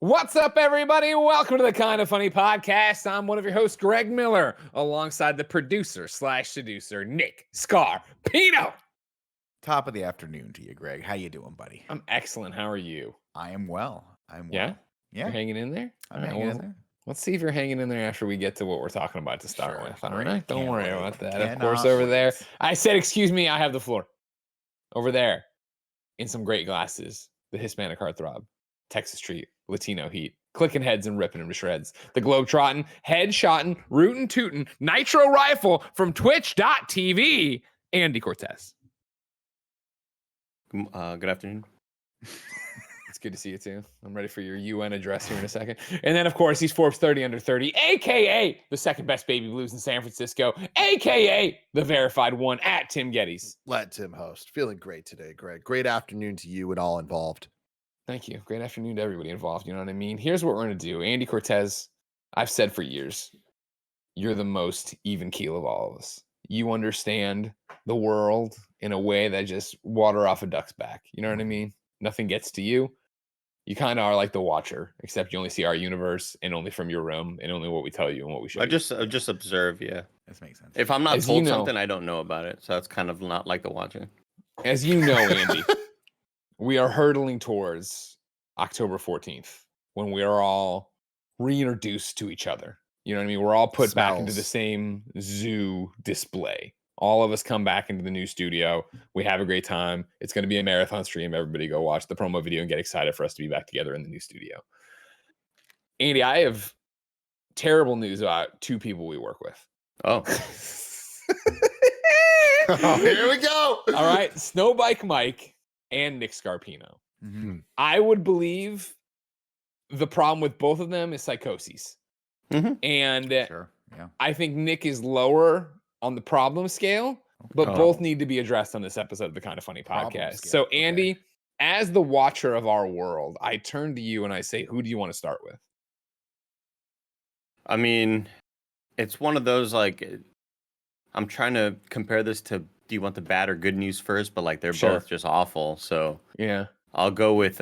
What's up, everybody? Welcome to the Kind of Funny podcast. I'm one of your hosts, Greg Miller, alongside the producer slash seducer, Nick Scarpino. Top of the afternoon to you, Greg. How you doing, buddy? I'm excellent. How are you? I am well. Yeah? Yeah. You're hanging in there? I'm hanging in there. Let's see if you're hanging in there after we get to what we're talking about to start Sure. with. All Great. right? Don't Can't worry wait. about that. Of Cannot course, over there. wait. I said, excuse me, I have the floor. Over there, in some great glasses, the Hispanic heartthrob, Texas treat, Latino heat, clicking heads and ripping them to shreds. The globe-trotting, head-shotting, rootin' tootin', nitro rifle from twitch.tv, Andy Cortez. Good afternoon. It's good to see you too. I'm ready for your UN address here in a second. And then, of course, he's Forbes 30 under 30, a.k.a. the second best baby blues in San Francisco, a.k.a. the verified one at Tim Geddes. Let Tim host. Feeling great today, Greg. Great afternoon to you and all involved. Thank you. Great afternoon to everybody involved. You know what I mean? Here's what we're going to do. Andy Cortez, I've said for years, you're the most even keel of all of us. You understand the world in a way that just water off a duck's back. You know what I mean? Nothing gets to you. You kind of are like the Watcher, except you only see our universe and only from your room and only what we tell you and what we show I you. just observe, yeah. This makes sense. If I'm not As you told know- something, I don't know about it. So that's kind of not like the Watcher. As you know, Andy, we are hurtling towards October 14th when we are all reintroduced to each other. You know what I mean? We're all put back into the Smells. same zoo display. All of us come back into the new studio. We have a great time. It's going to be a marathon stream. Everybody go watch the promo video and get excited for us to be back together in the new studio. Andy, I have terrible news about two people we work with. Oh, Oh, here we go. All right, SnowBikeMike and Nick Scarpino. Mhm. I would believe the problem with both of them is psychoses. Mhm. And Sure. Yeah. I think Nick is lower on the problem scale, but Oh. both need to be addressed on this episode of the Kind of Funny Problem podcast. scale, So, okay. Andy, as the watcher of our world, I turn to you and I say, who do you want to start with? I mean, it's one of those like I'm trying to compare this to do you want the bad or good news first, but like they're Sure. both just awful. So Yeah. I'll go with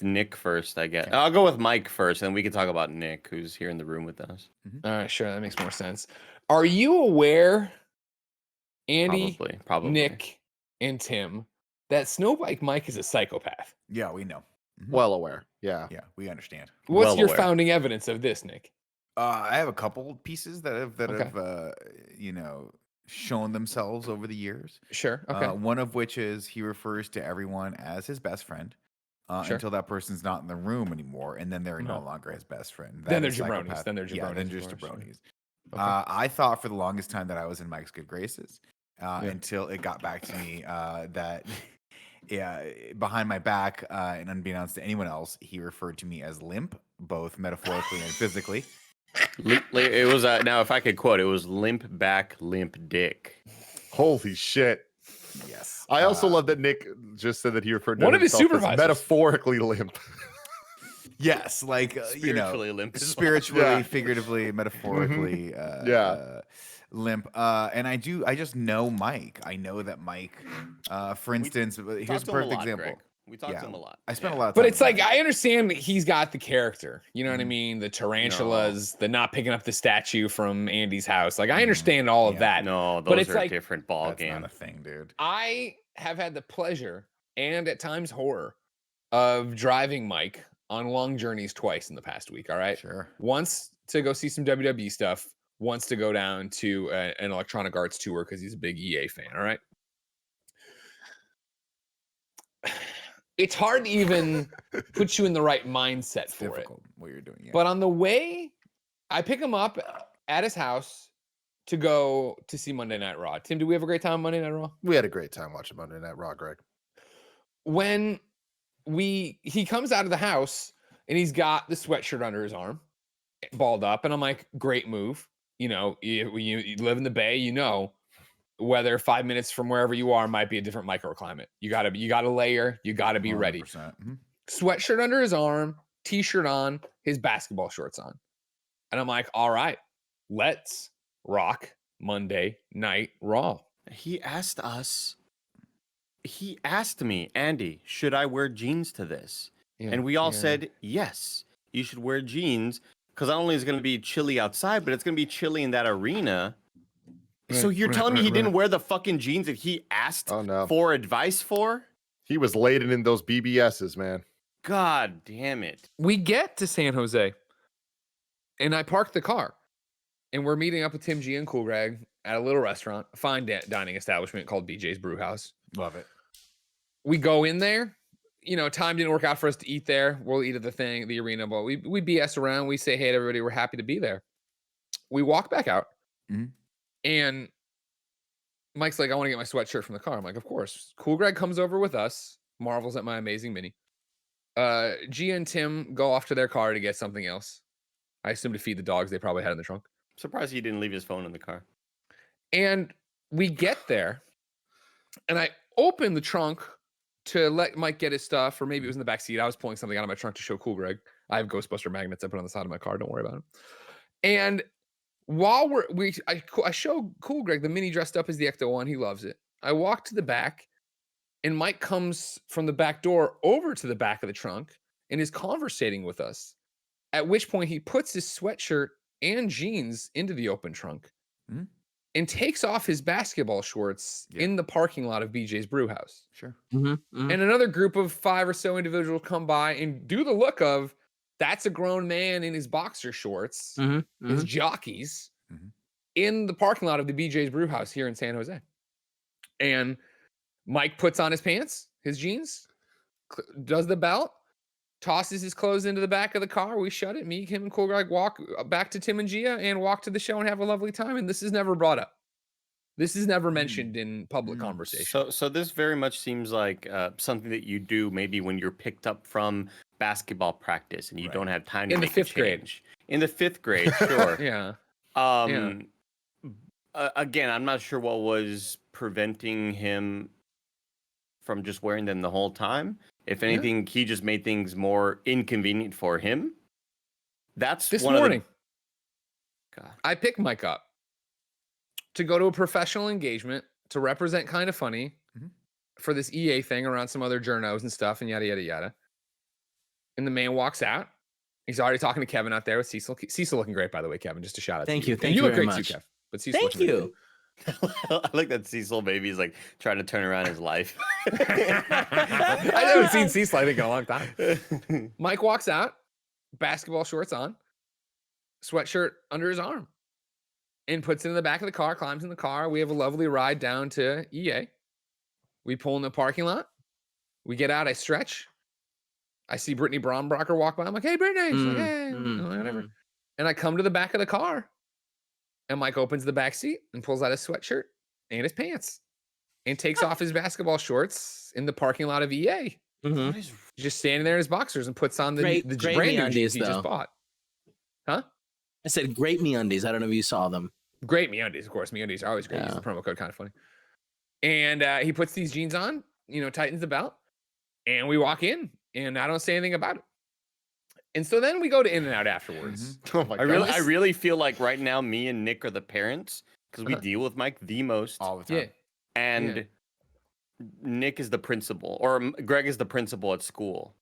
Nick first, I guess. Okay. I'll go with Mike first, and we can talk about Nick, who's here in the room with us. All right, sure. That makes more sense. Are you aware, Andy, Probably. Nick, and Tim, that SnowBikeMike is a psychopath? Yeah, we know. Well aware. Yeah. Yeah, we understand. What's Well your aware. founding evidence of this, Nick? I have a couple pieces that have Okay. shown themselves over the years. Sure. Okay. One of which is he refers to everyone as his best friend Sure. until that person's not in the room anymore, and then they're no Uh-huh. longer his best friend. Then That is they're jabronis. psychopath. Then they're Yeah, then jabronis, just of course, sure. jabronis. Okay. I thought for the longest time that I was in Mike's good graces Yeah. until it got back to me that yeah, behind my back and unbeknownst to anyone else, he referred to me as limp, both metaphorically and physically. It was now, if I could quote, it was limp back, limp dick. Holy shit. Yes. I also love that Nick just said that he referred to One of his himself as supervisors. metaphorically limp. Yes, like Spiritually limp as well. spiritually, Yeah. figuratively, metaphorically, Yeah. limp. And I just know Mike. I know that Mike, for instance, here's Talked a to him perfect lot, example. Greg. We talked Yeah. to him a lot. I spent Yeah. a lot of time. But it's with like, Mike. I understand that he's got the character. You know what I mean? The tarantulas, the not picking up the statue from Andy's house. Like, I understand all of Yeah. that. No, But those it's are like- a different ball That's game. not a thing, dude. I have had the pleasure and at times horror of driving Mike on long journeys twice in the past week. All right. Sure. Once to go see some WWE stuff, once to go down to an Electronic Arts tour because he's a big EA fan. All right. It's hard to even put you in the right mindset It's for it. difficult what you're doing. Yeah. But on the way, I pick him up at his house to go to see Monday Night Raw. Tim, did we have a great time on Monday Night Raw? We had a great time watching Monday Night Raw, Greg. When he comes out of the house and he's got the sweatshirt under his arm, balled up, and I'm like, great move. You know, you live in the Bay, you know, whether 5 minutes from wherever you are might be a different microclimate. You gotta layer, you gotta be ready. 100%. Mhm. Sweatshirt under his arm, t-shirt on, his basketball shorts on. And I'm like, all right, let's rock Monday Night Raw. He asked me, Andy, should I wear jeans to this? Yeah, And we all yeah. said, yes, you should wear jeans because not only is it going to be chilly outside, but it's going to be chilly in that arena. So Right, you're right, telling me right, he didn't right. wear the fucking jeans that he asked Oh no, for advice for? he was laden in those BBSs, man. God damn it. We get to San Jose, and I park the car, and we're meeting up with Tim G and Cool Greg at a little restaurant, a fine dining establishment called BJ's Brewhouse. Love it. We go in there. You know, time didn't work out for us to eat there. We'll eat at the arena, but we BS around. We say hey to everybody. We're happy to be there. We walk back out, Mhm. and Mike's like, I want to get my sweatshirt from the car. I'm like, of course. Cool Greg comes over with us, marvels at my amazing mini. Gia and Tim go off to their car to get something else. I assume to feed the dogs they probably had in the trunk. Surprised he didn't leave his phone in the car. And we get there, and I open the trunk to let Mike get his stuff, or maybe it was in the back seat. I was pulling something out of my trunk to show Cool Greg. I have Ghostbuster magnets I put on the side of my car. Don't worry about them. And while I show Cool Greg the mini dressed up as the Ecto-1. He loves it. I walk to the back, and Mike comes from the back door over to the back of the trunk and is conversating with us. At which point he puts his sweatshirt and jeans into the open trunk Mhm. and takes off his basketball shorts in the parking lot of BJ's Brewhouse. Sure. And another group of 5 or so individuals come by and do the look of, that's a grown man in his boxer shorts, his jockeys, Mhm. in the parking lot of the BJ's Brewhouse here in San Jose. And Mike puts on his pants, his jeans, does the belt, tosses his clothes into the back of the car. We shut it. Me, him, and Cool Greg walk back to Tim and Gia and walk to the show and have a lovely time. And this is never brought up. This is never mentioned in public conversation. So this very much seems like something that you do maybe when you're picked up from basketball practice and you don't have time to In the make a 5th grade. change. In the 5th grade, sure. Yeah. Again, I'm not sure what was preventing him from just wearing them the whole time. If anything, he just made things more inconvenient for him. That's This one morning, of the... God. I picked Mike up to go to a professional engagement to represent KindaFunny for this EA thing around some other journos and stuff and yada, yada, yada. And the man walks out. He's already talking to Kevin out there with Cecil. Cecil looking great, by the way, Kevin, just to shout out Thank to you. And Thank you you look very great much. too, Kev. But Cecil Thank looks really you. I like that Cecil baby's like trying to turn around his life. I haven't seen Cecil, I think, in a long time. Mike walks out, basketball shorts on, sweatshirt under his arm, and puts it in the back of the car, climbs in the car. We have a lovely ride down to EA. We pull in the parking lot. We get out, I stretch. I see Brittany Brombacher walk by. I'm like, hey, Brittany. She's like, hey, whatever. And I come to the back of the car. And Mike opens the back seat and pulls out his sweatshirt and his pants and takes off his basketball shorts in the parking lot of EA. He's just standing there in his boxers and puts on the Great brand new jeans MeUndies, he though. just bought. Huh? I said great MeUndies. I don't know if you saw them. Great MeUndies, of course. MeUndies are always great. Use the promo code KindaFunny. And he puts these jeans on, tightens the belt, and we walk in, and I don't say anything about it. And so then we go to In-N-Out afterwards. Oh my I god. really feel like right now me and Nick are the parents because we deal with Mike the most. All the time. Yeah. And Nick is the principal, or Greg is the principal at school,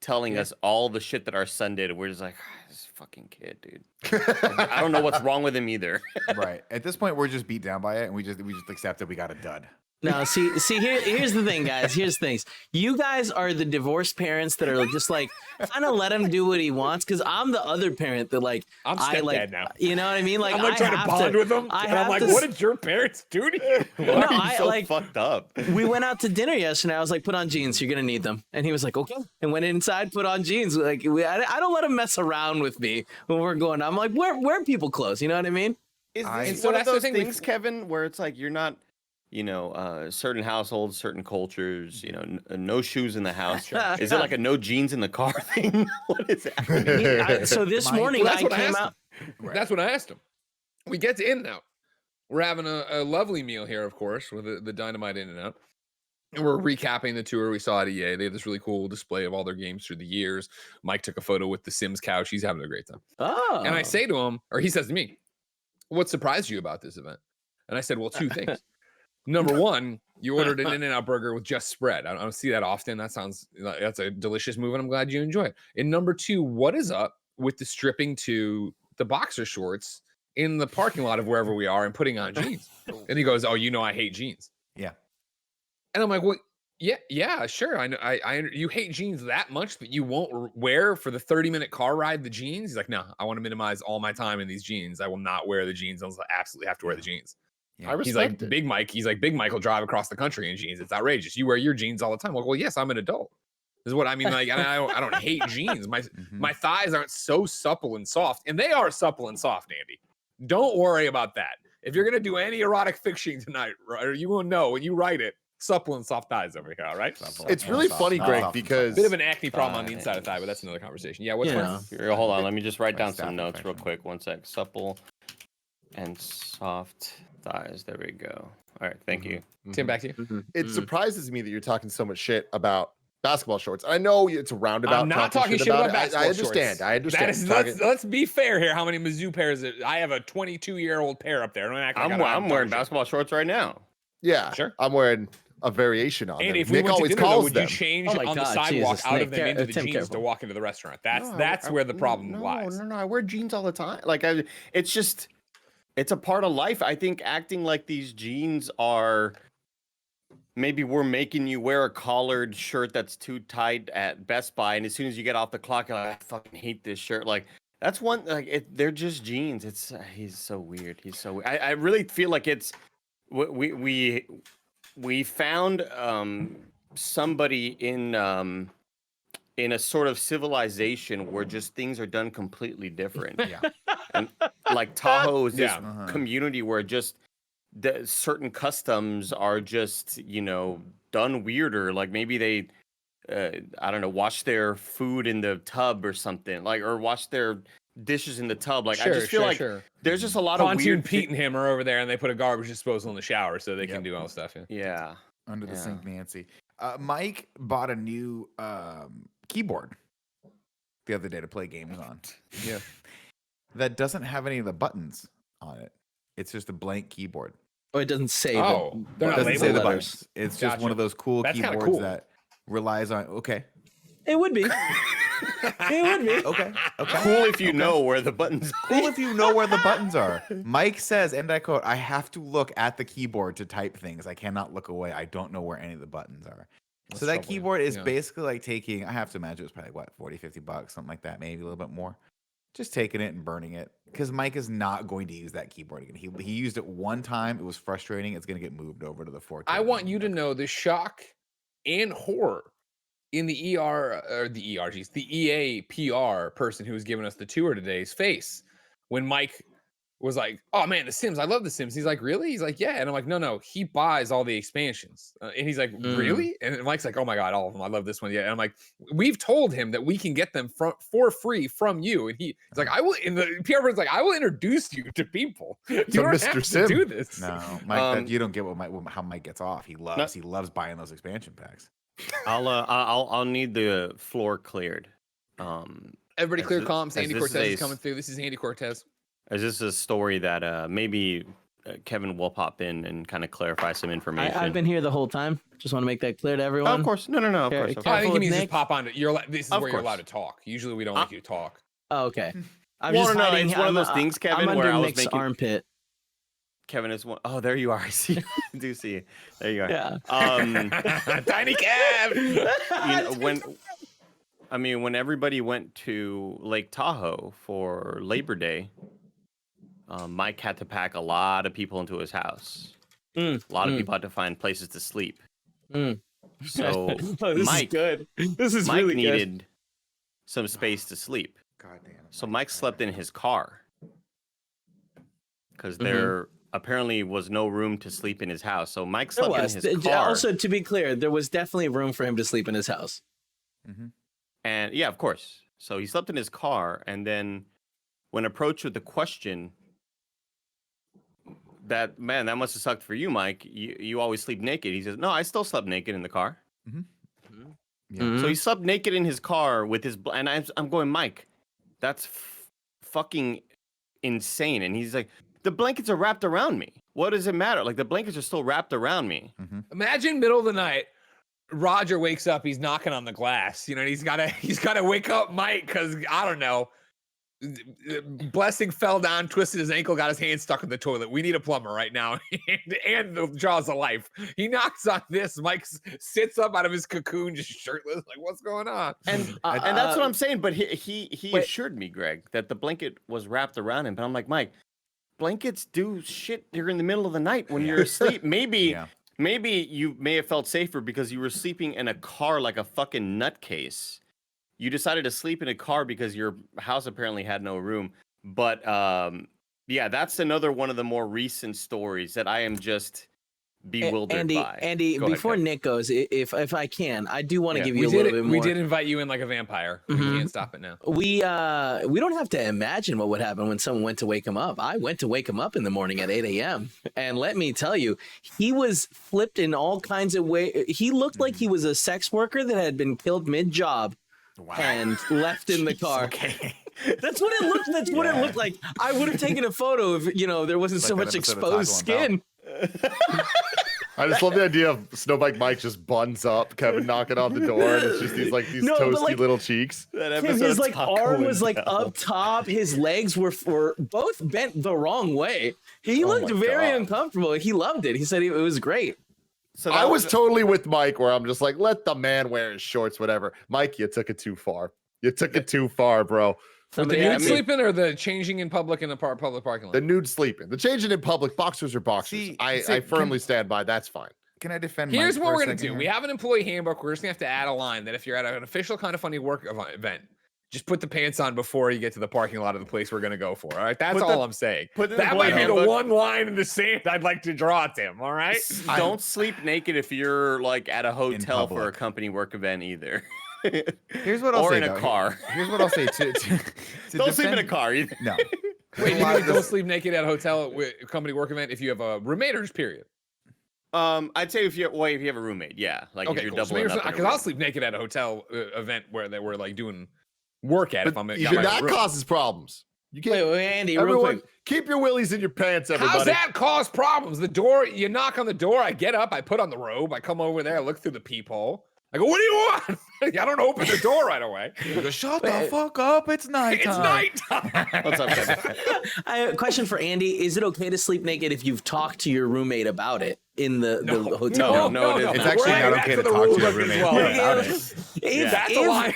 telling us all the shit that our son did. We're just like, this fucking kid, dude. I don't know what's wrong with him either. Right. At this point, we're just beat down by it, and we just accept that we got a dud. No, see, here's the thing, guys. Here's the things. You guys are the divorced parents that are just like, kind of let him do what he wants. Because I'm the other parent that like, I'm stepdad now. You know what I mean? Like, I'm like trying to bond with them. And I'm like, what did your parents do to you? Why are you so fucked up? We went out to dinner yesterday. I was like, put on jeans. You're going to need them. And he was like, okay. And went inside, put on jeans. Like, I don't let him mess around with me when we're going. I'm like, wear people clothes. You know what I mean? Is And this so one of that's the those thing things, Kevin, where it's like you're not, certain households, certain cultures, no shoes in the house. Is it like a no jeans in the car thing? What is that? So this morning Well, that's I what I came asked out. Right. That's what I asked him. We get to In-N-Out. We're having a lovely meal here, of course, with the Dynamite In-N-Out. And we're recapping the tour we saw at EA. They have this really cool display of all their games through the years. Mike took a photo with the Sims couch. He's having a great time. Oh. And I say to him, or he says to me, what surprised you about this event? And I said, well, 2 things. Number one, you ordered an In-N-Out burger with just spread. I don't see that often. That's a delicious move, and I'm glad you enjoy it. And number two, what is up with the stripping to the boxer shorts in the parking lot of wherever we are and putting on jeans? And he goes, "Oh, I hate jeans." Yeah. And I'm like, "Well, yeah, sure. I know. You hate jeans that much that you won't wear for the 30-minute car ride the jeans?" He's like, "No, I want to minimize all my time in these jeans. I will not wear the jeans unless I absolutely have to wear the jeans." I He's respect like, it. Big Mike. He's like, Big Mike will drive across the country in jeans. It's outrageous. You wear your jeans all the time. Well, yes, I'm an adult. This is what I mean. Like, I don't hate jeans. My thighs aren't so supple and soft, and they are supple and soft, Andy. Don't worry about that. If you're gonna do any erotic fiction tonight, or you will know when you write it, supple and soft thighs over here. All right. It's really funny, Greg, because Bit of an acne problem on the inside of the thigh, but that's another conversation. Yeah. What's Yeah. Here, hold on. Let me just write Like down staph some notes real infection. quick. One sec. Supple and soft thighs. There we go. All right. Thank you. Tim, back to you. it surprises me that you're talking so much shit about basketball shorts. I know it's a roundabout. I'm not talking shit about it. basketball I understand. shorts. I understand. Let's be fair here. How many Mizzou pairs? I have a 22-year-old pair up there. Don't act like I'm wearing shit. basketball shorts right now. Yeah, Sure. I'm wearing a variation on And them. if we Nick went to always dinner, though, calls would them. you change Oh my on the God, sidewalk Jesus, out Nick, of them into the Tim, jeans careful. to walk into the restaurant? That's No, where the problem no, lies. No, I wear jeans all the time. Like it's just, it's a part of life. I think acting like these jeans are, maybe we're making you wear a collared shirt that's too tight at Best Buy, and as soon as you get off the clock, you're like, I fucking hate this shirt. Like that's one. Like they're just jeans. He's so weird. He's so. I really feel like it's we found somebody in a sort of civilization where just things are done completely different. Yeah. And like Tahoe is this Yeah. community where just certain customs are just, done weirder. Like maybe they, I don't know, wash their food in the tub or something, like, or wash their dishes in the tub. Like, I just feel like there's just a lot of Pontoon weird. Pete and him are over there, and they put a garbage disposal in the shower so they can do all the stuff. Yeah. Yeah. Under the Yeah. sink, Nancy. Mike bought a new keyboard the other day to play games on. Yeah. That doesn't have any of the buttons on it. It's just a blank keyboard. Oh, it doesn't say. Oh, they're It not doesn't say labeled the letters. buttons. It's just one Gotcha. of those cool That's kinda keyboards cool. that relies on. Okay. It would be. It would be. Okay. Okay. Cool if you know where the buttons are. Cool if you know where the buttons are. Mike says, and I quote, I have to look at the keyboard to type things. I cannot look away. I don't know where any of the buttons are. So that troubling. keyboard is Yeah. basically like taking, I have to imagine it was probably what, $40-$50, something like that, maybe a little bit more. Just taking it and burning it. Because Mike is not going to use that keyboard again. He used it one time. It was frustrating. It's going to get moved over to the 14. I want you to know the shock and horror in the the EA PR person who was giving us the tour today's face when Mike was like, "Oh man, The Sims! I love The Sims." He's like, "Really?" He's like, "Yeah." And I'm like, "No, he buys all the expansions." And he's like, "Really?" And Mike's like, "Oh my god, all of them! I love this one." Yeah. And I'm like, "We've told him that we can get them for free from you." And he's like, "I will." And the PR person's like, "I will introduce you to people. You don't Mr. have to Sim. do this." No, Mike, you don't get how Mike gets off. He loves buying those expansion packs. I'll need the floor cleared. Everybody As clear thi- comms. as Andy this Cortez is is coming through. This is Andy Cortez. Is this a story that maybe Kevin will pop in and kind of clarify some information? I've been here the whole time. Just want to make that clear to everyone. Oh, of course. No. Of Care- course. Of care- I think with he means just Nick? pop on. This is Of where you're course. allowed to talk. Usually we don't like you to talk. Oh, okay. I'm Well, just no, hiding. it's one of I'm- those things, I'm Kevin, under where I was Nick's making- armpit. Kevin is one. Oh, there you are. I see. I do see you. There you are. Yeah. Tiny Kev. When everybody went to Lake Tahoe for Labor Day, Mike had to pack a lot of people into his house. A lot of people had to find places to sleep. So This Mike, is good. This is Mike really good. needed some space to sleep. God damn. So Mike slept in his car because there apparently was no room to sleep in his house. So Mike There slept in was. his car. Also, to be clear, there was definitely room for him to sleep in his house. And yeah, of course. So he slept in his car, and then when approached with the question, that must have sucked for you, Mike. You always sleep naked. He says, no, I still slept naked in the car. Yeah. So he slept naked in his car with his, and I'm going, Mike, that's fucking insane. And he's like, the blankets are wrapped around me. What does it matter? Like the blankets are still wrapped around me. Imagine middle of the night, Roger wakes up, he's knocking on the glass, and he's gotta wake up Mike because I don't know. Blessing fell down, twisted his ankle, got his hand stuck in the toilet. We need a plumber right now, and the jaws of life. He knocks on this. Mike sits up out of his cocoon, just shirtless, like, what's going on? And that's what I'm saying. But he assured me, Greg, that the blanket was wrapped around him. But I'm like, Mike, blankets do shit during the middle of the night when you're asleep. Maybe you may have felt safer because you were sleeping in a car like a fucking nutcase. You decided to sleep in a car because your house apparently had no room. But yeah, that's another one of the more recent stories that I am just bewildered by. Andy, Go ahead, before Greg. Nick goes, if I can, I do want to give you a little bit more. We did invite you in like a vampire. We can't stop it now. We don't have to imagine what would happen when someone went to wake him up. I went to wake him up in the morning at 8 a.m. And let me tell you, he was flipped in all kinds of ways. He looked like he was a sex worker that had been killed mid-job. Wow. And left in the car. Okay. That's what it looked. That's what it looked like. I would have taken a photo if there wasn't Like so that much episode of exposed Taco and skin. I just love the idea of SnowBikeMike just buns up, Kevin knocking on the door, and it's just these No, but, toasty like, little cheeks. His arm was up top. His legs were both bent the wrong way. He looked my very God. uncomfortable. He loved it. He said it was great. So I was totally with Mike, where I'm just like, let the man wear his shorts, whatever. Mike, you took it too far. You took it too far, bro. For the nude sleeping or the changing in public in the public parking lot? The nude sleeping, the changing in public, boxers are boxers. See, I firmly stand by. That's fine. Can I defend? Here's Mike what for we're a gonna second do. here? We have an employee handbook. We're just gonna have to add a line that if you're at an official KindaFunny work event, just put the pants on before you get to the parking lot of the place we're gonna go for. All right, that's all I'm saying. That might be the one line in the sand I'd like to draw, Tim. All right. Don't sleep naked if you're like at a hotel for a public. company work event either. Here's what I'll or say. in a though. car. Here's what I'll say. To Don't sleep in a defend- car either. No. Wait, A you lot mean of don't this- sleep naked at a hotel company work event if you have a roommate or just period? I'd say if you have a roommate, yeah, like if Okay, you're cool. So doubling up. because I'll sleep naked at a hotel event where they were like doing work at. If I'm Even that causes problems. You can't. Wait, Andy, real Everyone, quick. keep your willies in your pants, everybody. How's that cause problems? The door, you knock on the door, I get up, I put on the robe, I come over there, I look through the peephole. I go, what do you want? I don't open the door right away. You go, shut the fuck up. It's nighttime. It's nighttime. What's up, Kevin? I have a question for Andy. Is it okay to sleep naked if you've talked to your roommate about it in the hotel? No, it isn't. It's actually We're not adding okay that to the talk to rule your book as roommate well. about it. That's a lie.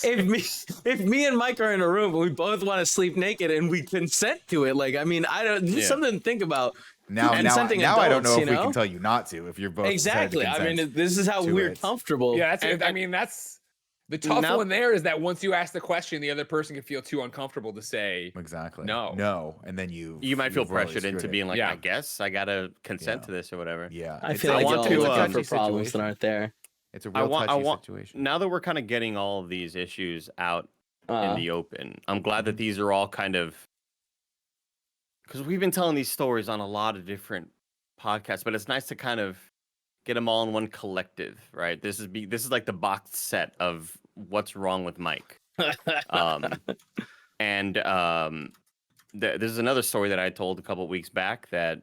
If me and Mike are in a room and we both want to sleep naked and we consent to it, like, I mean, I don't. This is something to think about. Now I don't know if we can tell you not to if you're both Exactly. I mean, this is how to we're it. comfortable. Yeah, that's the tough Now- one there is that once you ask the question, the other person can feel too uncomfortable to say Exactly. No. No. And then you might feel you've really pressured into screwed it. being like, Yeah. I guess I gotta consent Yeah. to this or whatever. Yeah. I It's feel a- like want y'all to, look out touchy for problems that situation. aren't there. It's a real touchy situation. Now that we're kind of getting all of these issues out in Uh, the open, I'm glad that these are all kind of because we've been telling these stories on a lot of different podcasts, but it's nice to kind of get them all in one collective, right? This is like the boxed set of what's wrong with Mike. This is another story that I told a couple of weeks back that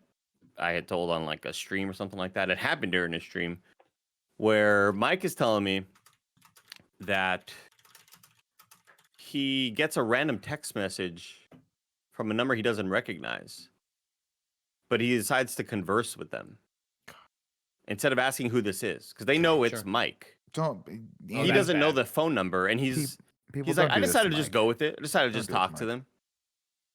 I had told on like a stream or something like that. It happened during a stream where Mike is telling me that he gets a random text message from a number he doesn't recognize, but he decides to converse with them instead of asking who this is because they know it's Sure. Mike. Don't. He that's doesn't know bad. the phone number, and he's People like, don't I do this decided to just Mike. go with it. I decided to Don't just do this, talk to Mike. them,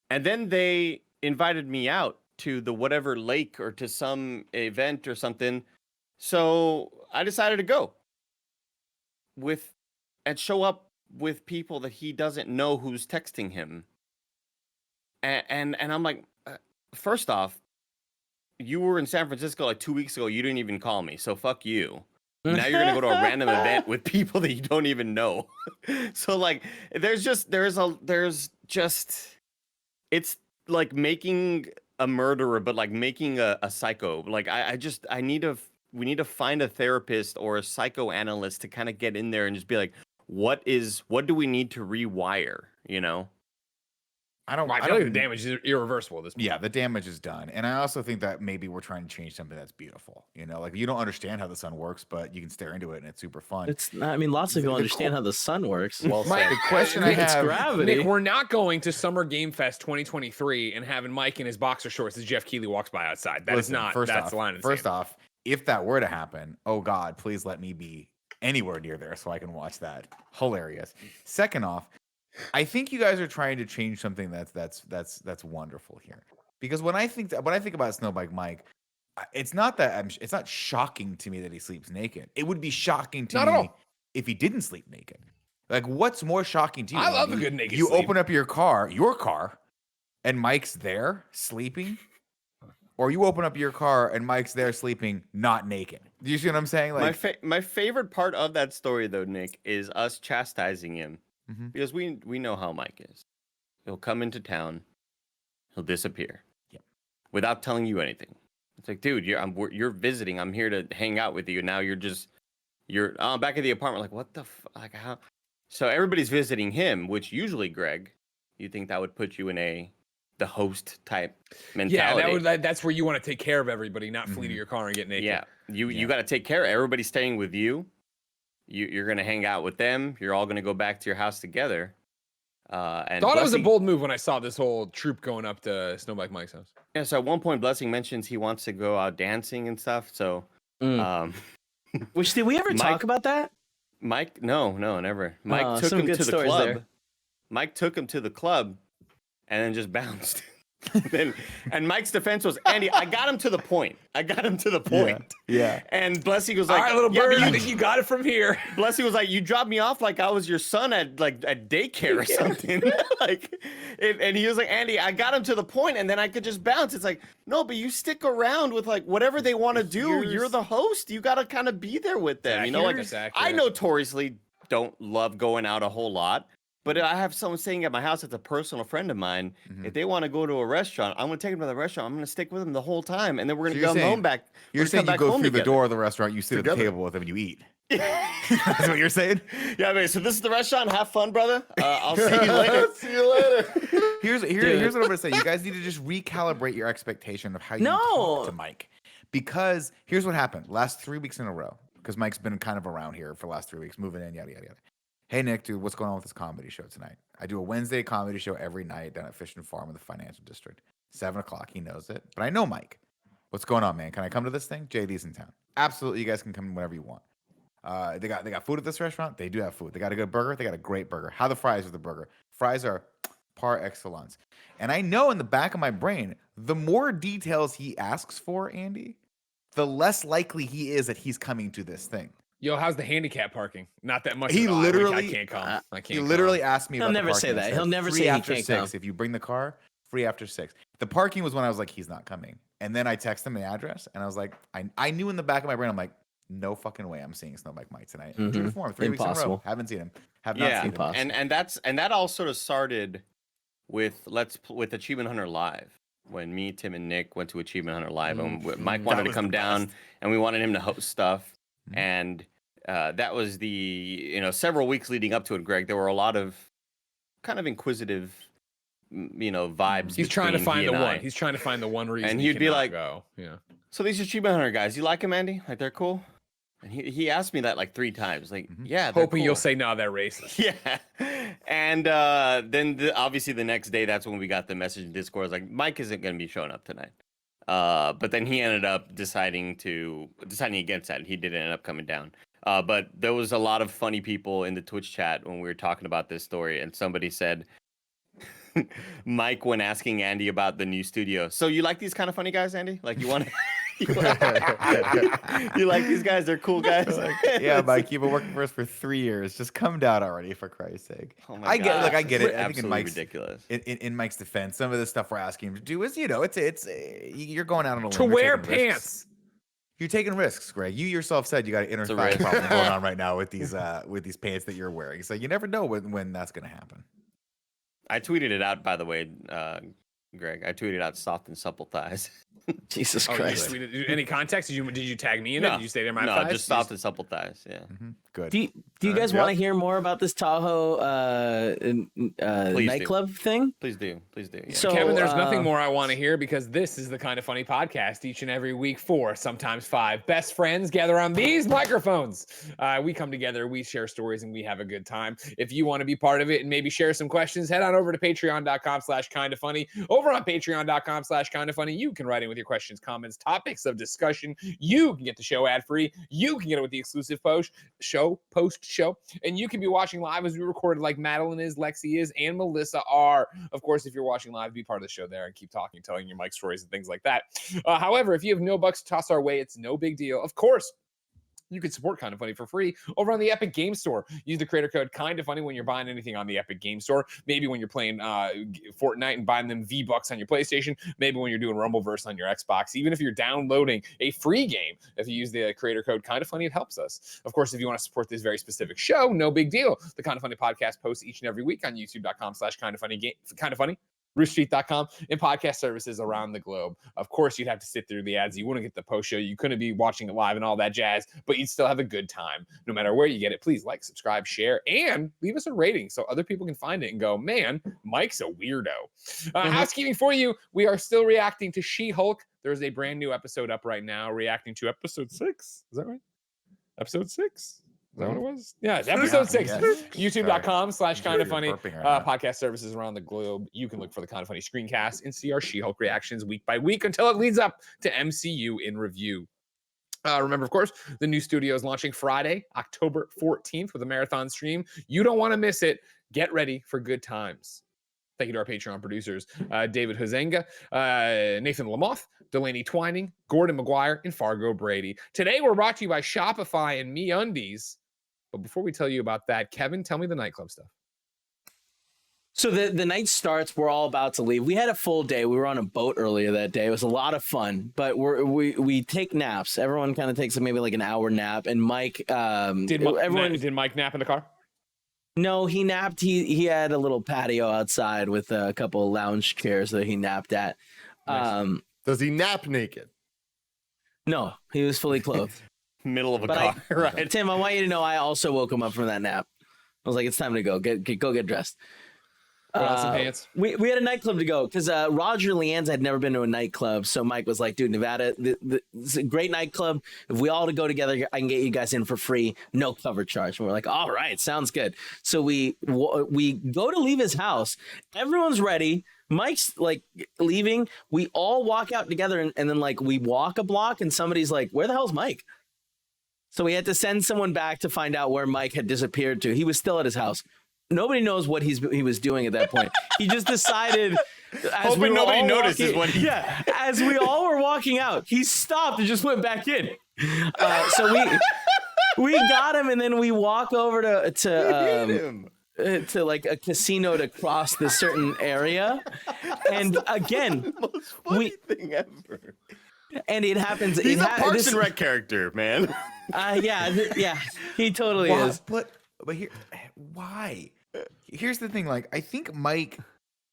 and then they invited me out to the whatever lake or to some event or something. So I decided to go with and show up with people that he doesn't know who's texting him. And I'm like, first off, you were in San Francisco like 2 weeks ago. You didn't even call me, so fuck you. Now you're gonna go to a random event with people that you don't even know. So like, there's just it's like making a murderer, but like making a psycho. Like we need to find a therapist or a psychoanalyst to kind of get in there and just be like, what do we need to rewire? You know? I don't. Well, I I feel like don't. the damage is irreversible at this point. Yeah, the damage is done, and I also think that maybe we're trying to change something that's beautiful. You know, like you don't understand how the sun works, but you can stare into it, and it's super fun. It's not, I mean, lots of people The understand how the sun works. Well My- said. The question I It's have, gravity. Nick, we're not going to Summer Game Fest 2023 and having Mike in his boxer shorts as Jeff Keighley walks by outside. That is listen, not. First That's off, the line. In the first sand. off, if that were to happen, oh God, please let me be anywhere near there so I can watch that. Hilarious. Second off, I think you guys are trying to change something that's wonderful here. Because when I think about SnowBikeMike, it's not that it's not shocking to me that he sleeps naked. It would be shocking to Not at me all. if he didn't sleep naked. Like, what's more shocking to you? I love a Andy? good naked You sleep. open up your car, and Mike's there sleeping, or you open up your car and Mike's there sleeping, not naked. Do you see what I'm saying? Like, My favorite part of that story, though, Nick, is us chastising him Mhm. because we know how Mike is. He'll come into town, he'll disappear, Yep. without telling you anything. It's like, dude, you're visiting. I'm here to hang out with you. Now you're back at the apartment. Like, what the like how? So everybody's visiting him, which usually, Greg, you think that would put you in the host type Yeah, mentality. that's where you want to take care of everybody, not flee to Mhm. your car and get naked. Yeah, you Yeah. got to take care. Everybody's staying with you. You're gonna hang out with them. You're all gonna go back to your house together. And Thought it was a Blessing- bold move when I saw this whole troop going up to Snowbike Mike's house. Yeah. So at one point, Blessing mentions he wants to go out dancing and stuff. So, Mm. um, Which did we ever Mike- talk about that? Mike, no, never. Mike Oh, took some him good to the stories club. there. Mike took him to the club, and then just bounced. and Mike's defense was, Andy, I got him to the point. yeah. And Blessing was All like, right, little "Yeah, but bird, I you think you got it from here. Blessing was like, you dropped me off like I was your son at daycare or something. And he was like, Andy, I got him to the point and then I could just bounce. It's like, no, but you stick around with like whatever they want to do. You're the host. You got to kind of be there with them. You know, like That's I accurate. notoriously don't love going out a whole lot. But I have someone staying at my house that's a personal friend of mine. Mhm. If they want to go to a restaurant, I'm going to take them to the restaurant. I'm going to stick with them the whole time. And then we're going So to you're come home saying- back. You're we're saying gonna you come go back through home the together. door of the restaurant, you sit at the Together. table with them, and you eat. That's what you're saying? Yeah, man. So this is the restaurant. Have fun, brother. I'll see you later. See you later. Here's what I'm gonna say. You guys need to just recalibrate your expectation of how you No. talk to Mike. Because here's what happened last 3 weeks in a row. Because Mike's been kind of around here for the last 3 weeks, moving in, yada yada yada. Hey Nick, dude, what's going on with this comedy show tonight? I do a Wednesday comedy show every night down at Fish and Farm in the financial district. 7:00. He knows it. But I know Mike. What's going on, man? Can I come to this thing? JD's in town. Absolutely, you guys can come whenever you want. They got food at this restaurant. They do have food. They got a good burger. They got a great burger. How the fries with the burger? Fries are par excellence. And I know in the back of my brain, the more details he asks for, Andy, the less likely he is that he's coming to this thing. Yo, how's the handicap parking? Not that much. He at all. literally- I can't come. I can't. He come. literally asked me He'll about never the say parking. that. He He'll said, never free say he after can't 6. come. If you bring the car, free after 6. The parking was when I was like, he's not coming. And then I texted him the address, and I was like, I knew in the back of my brain, I'm like, no fucking way I'm seeing SnowBikeMike tonight. Mhm. True to form, 3 weeks in a row. Impossible. Haven't seen him. Have not Yeah, seen him. Impossible. and that all sort of started with with Achievement Hunter Live when me, Tim, and Nick went to Achievement Hunter Live, and Mike wanted to was come the down, best. and we wanted him to host stuff, Mhm. and that was several weeks leading up to it. Greg, there were a lot of kind of inquisitive, vibes. He's trying to between find he the and one. I. He's trying to find the one reason. And he he'd be cannot like- go. Yeah. So these Achievement Hunter guys, you like them, Andy? Like they're cool? And he asked me that like 3 times. Like, Mhm. yeah, they're Hoping you'll cool. say no, they're racist. Yeah, and then obviously the next day, that's when we got the message in Discord. I was like, Mike isn't going to be showing up tonight. But then he ended up deciding against that. He did end up coming down. But there was a lot of funny people in the Twitch chat when we were talking about this story, and somebody said, Mike, when asking Andy about the new studio, so you like these kind of funny guys, Andy? Like you want to. You like these guys? They're cool guys. Yeah, Mike, you've been working for us for 3 years. Just come down already, for Christ's sake. Oh my I get it. God. Look, I get it. I think in Absolutely Mike's ridiculous. in Mike's defense, some of the stuff we're asking him to do is, it's you're going out on a limb. To You're wear taking risks. pants. You're taking risks, Greg. You yourself said you got an inner It's a thigh risk. problem going on right now with these pants that you're wearing. So you never know when that's going to happen. I tweeted it out, by the way, Greg. I tweeted out soft and supple thighs. Jesus Oh, you Christ. tweeted- any context? Did you tag me in it? Did you stay there? My no, thighs? just soft and supple thighs. Yeah. Good. Do you guys Yep. want to hear more about this Tahoe Please nightclub thing? Please do. Yeah. So, Kevin, there's nothing more I want to hear because this is the Kind of Funny podcast each and every week. 4, sometimes 5 best friends gather on these microphones. We come together, we share stories, and we have a good time. If you want to be part of it and maybe share some questions, head on over to patreon.com/kindafunny. Over on patreon.com/kindafunny, you can write in with your questions, comments, topics of discussion. You can get the show ad-free. You can get it with the exclusive post show, and you can be watching live as we recorded like Madeline is, Lexi is, and Melissa are. Of course, if you're watching live, be part of the show there and keep talking, telling your Mike stories and things like that. However, if you have no bucks to toss our way, it's no big deal. Of course, you can support Kind of Funny for free over on the Epic Game Store. Use the creator code Kind of Funny when you're buying anything on the Epic Game Store. Maybe when you're playing Fortnite and buying them V-Bucks on your PlayStation. Maybe when you're doing Rumbleverse on your Xbox. Even if you're downloading a free game, if you use the creator code Kind of Funny, it helps us. Of course, if you want to support this very specific show, no big deal. The Kind of Funny podcast posts each and every week on youtube.com/kindoffunny. Roostreet.com and podcast services around the globe. Of course, you'd have to sit through the ads. You wouldn't get the post show. You couldn't be watching it live and all that jazz, but you'd still have a good time. No matter where you get it, please like, subscribe, share, and leave us a rating so other people can find it and go, man, Mike's a weirdo. Housekeeping for you. We are still reacting to She-Hulk. There's a brand new episode up right now, reacting to episode 6. Is that right? Episode 6? Is that what it was? Yeah, it's episode 6. Yes. YouTube.com/kindafunny. Burping or not. Podcast services around the globe. You can look for the Kind of Funny screencast and see our She-Hulk reactions week by week until it leads up to MCU in review. Remember, of course, the new studio is launching Friday, October 14th with a marathon stream. You don't want to miss it. Get ready for good times. Thank you to our Patreon producers, David Huzenga, Nathan Lamoth, Delaney Twining, Gordon McGuire, and Fargo Brady. Today, we're brought to you by Shopify and MeUndies. But before we tell you about that, Kevin, tell me the nightclub stuff. So the night starts. We're all about to leave. We had a full day. We were on a boat earlier that day. It was a lot of fun. But we take naps. Everyone kind of takes maybe like an hour nap. And Mike, Did Mike nap in the car? No, he napped. He had a little patio outside with a couple of lounge chairs that he napped at. Does he nap naked? No, he was fully clothed. Middle of a But car, right? Tim, I want you to know I also woke him up from that nap. I was like, it's time to go. Go get dressed. Put on some pants. We had a nightclub to go because Roger Leanne's had never been to a nightclub. So Mike was like, dude, Nevada, it's a great nightclub. If we all to go together, I can get you guys in for free. No cover charge. And we're like, all right, sounds good. So we go to leave his house. Everyone's ready. Mike's like leaving. We all walk out together and then like we walk a block and somebody's like, where the hell's Mike? So we had to send someone back to find out where Mike had disappeared to. He was still at his house. Nobody knows what he was doing at that point. He just decided. Hoping nobody notices when he. Yeah, as we all were walking out, he stopped and just went back in. So we got him, and then we walk over to like a casino to cross this certain area, and again, Most funny thing ever. and it happens. He's a Parks and Rec character, man. Yeah, he totally Why? is. But here, why? Here's the thing. Like, I think Mike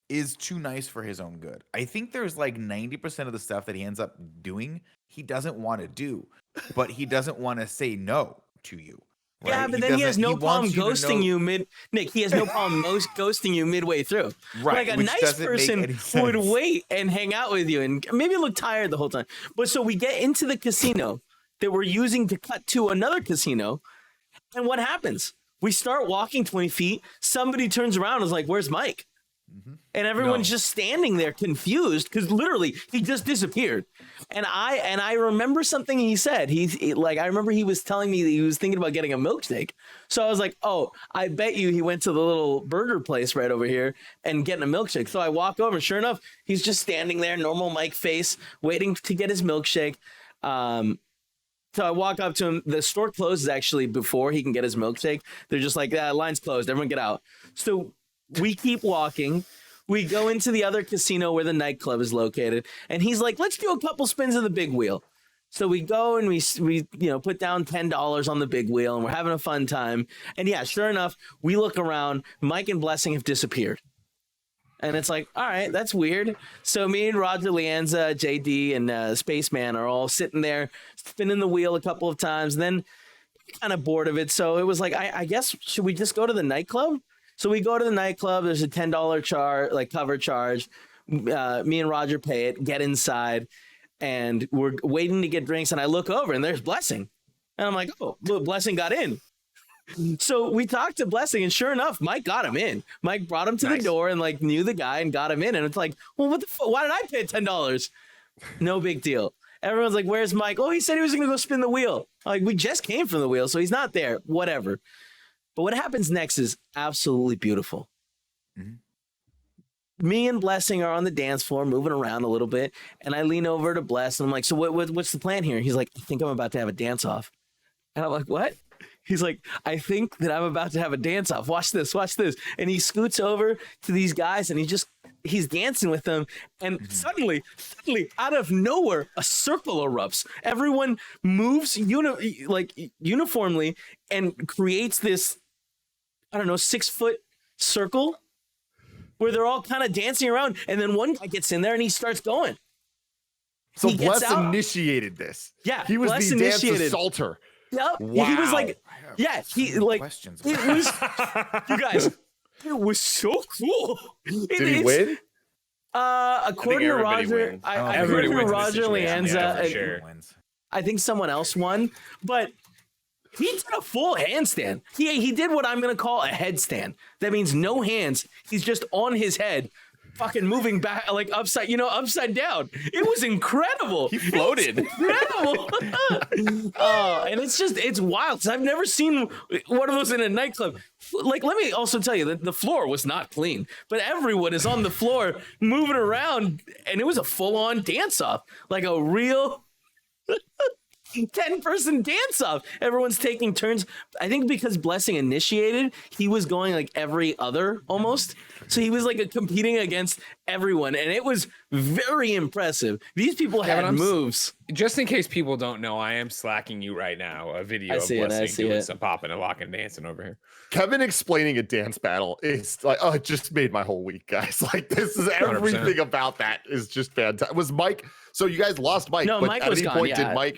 is too nice for his own good. I think there's like 90% of the stuff that he ends up doing he doesn't want to do, but he doesn't want to say no to you. Right? Yeah, but then he has no problem ghosting you Nick, he has no problem ghosting you midway through. Right, Like a which nice doesn't make person any would sense. wait and hang out with you and maybe look tired the whole time. But so we get into the casino that we're using to cut to another casino. And what happens? We start walking 20 feet. Somebody turns around and is like, where's Mike? And everyone's just standing there confused because literally he just disappeared. And I remember something he said. I remember he was telling me that he was thinking about getting a milkshake. So I was like, oh, I bet you he went to the little burger place right over here and getting a milkshake. So I walk over. Sure enough, he's just standing there, normal Mike face, waiting to get his milkshake. So I walk up to him. The store closes actually before he can get his milkshake. They're just like, line's closed. Everyone get out. So we keep walking. We go into the other casino where the nightclub is located. And he's like, let's do a couple spins of the big wheel. So we go and we put down $10 on the big wheel and we're having a fun time. And yeah, sure enough, we look around. Mike and Blessing have disappeared. And it's like, all right, that's weird. So me and Roger Lianza, JD, and Spaceman are all sitting there spinning the wheel a couple of times. And then kind of bored of it. So it was like, I guess, should we just go to the nightclub? So we go to the nightclub. There's a $10 charge, like cover charge. Me and Roger pay it, get inside, and we're waiting to get drinks. And I look over and there's Blessing. And I'm like, oh, look, Blessing got in. So we talked to Blessing, and sure enough, Mike got him in. Mike brought him to the door and like knew the guy and got him in. And it's like, well, what the fuck? Why did I pay $10? No big deal. Everyone's like, where's Mike? Oh, he said he was going to go spin the wheel. Like, we just came from the wheel, so he's not there. Whatever. But what happens next is absolutely beautiful. Mm-hmm. Me and Blessing are on the dance floor, moving around a little bit, and I lean over to Bless, and I'm like, so what's the plan here? He's like, I think I'm about to have a dance-off. And I'm like, what? He's like, I think that I'm about to have a dance-off. Watch this, watch this. And he scoots over to these guys, and he's dancing with them. And suddenly, out of nowhere, a circle erupts. Everyone moves uniformly and creates this, 6-foot circle where they're all kind of dancing around. And then one guy gets in there and he starts going. So Bless initiated this. Yeah, he was Bless the dance initiated. assaulter. Yep. Wow. He was like, yeah, he like, questions. it was, you guys, it was so cool. Did he win? According to Roger, according to Roger Lianza, for sure. I think someone else won, but he did a full handstand. He did what I'm going to call a headstand. That means no hands. He's just on his head, fucking moving back, like upside down. It was incredible. He floated. Incredible. And it's wild. I've never seen one of those in a nightclub. Like, let me also tell you that the floor was not clean, but everyone is on the floor moving around, and it was a full-on dance-off, like a real 10-person dance-off. Everyone's taking turns. I think because Blessing initiated, he was going like every other almost. So he was like competing against everyone, and it was very impressive. These people had moves. Just in case people don't know, I am slacking you right now a video of Blessing doing some popping and locking dancing over here. Kevin explaining a dance battle is like, oh, it just made my whole week, guys. Like, this is everything 100%. about that is just fantastic. Was Mike? So you guys lost Mike. No, but Mike at was any gone, point yeah.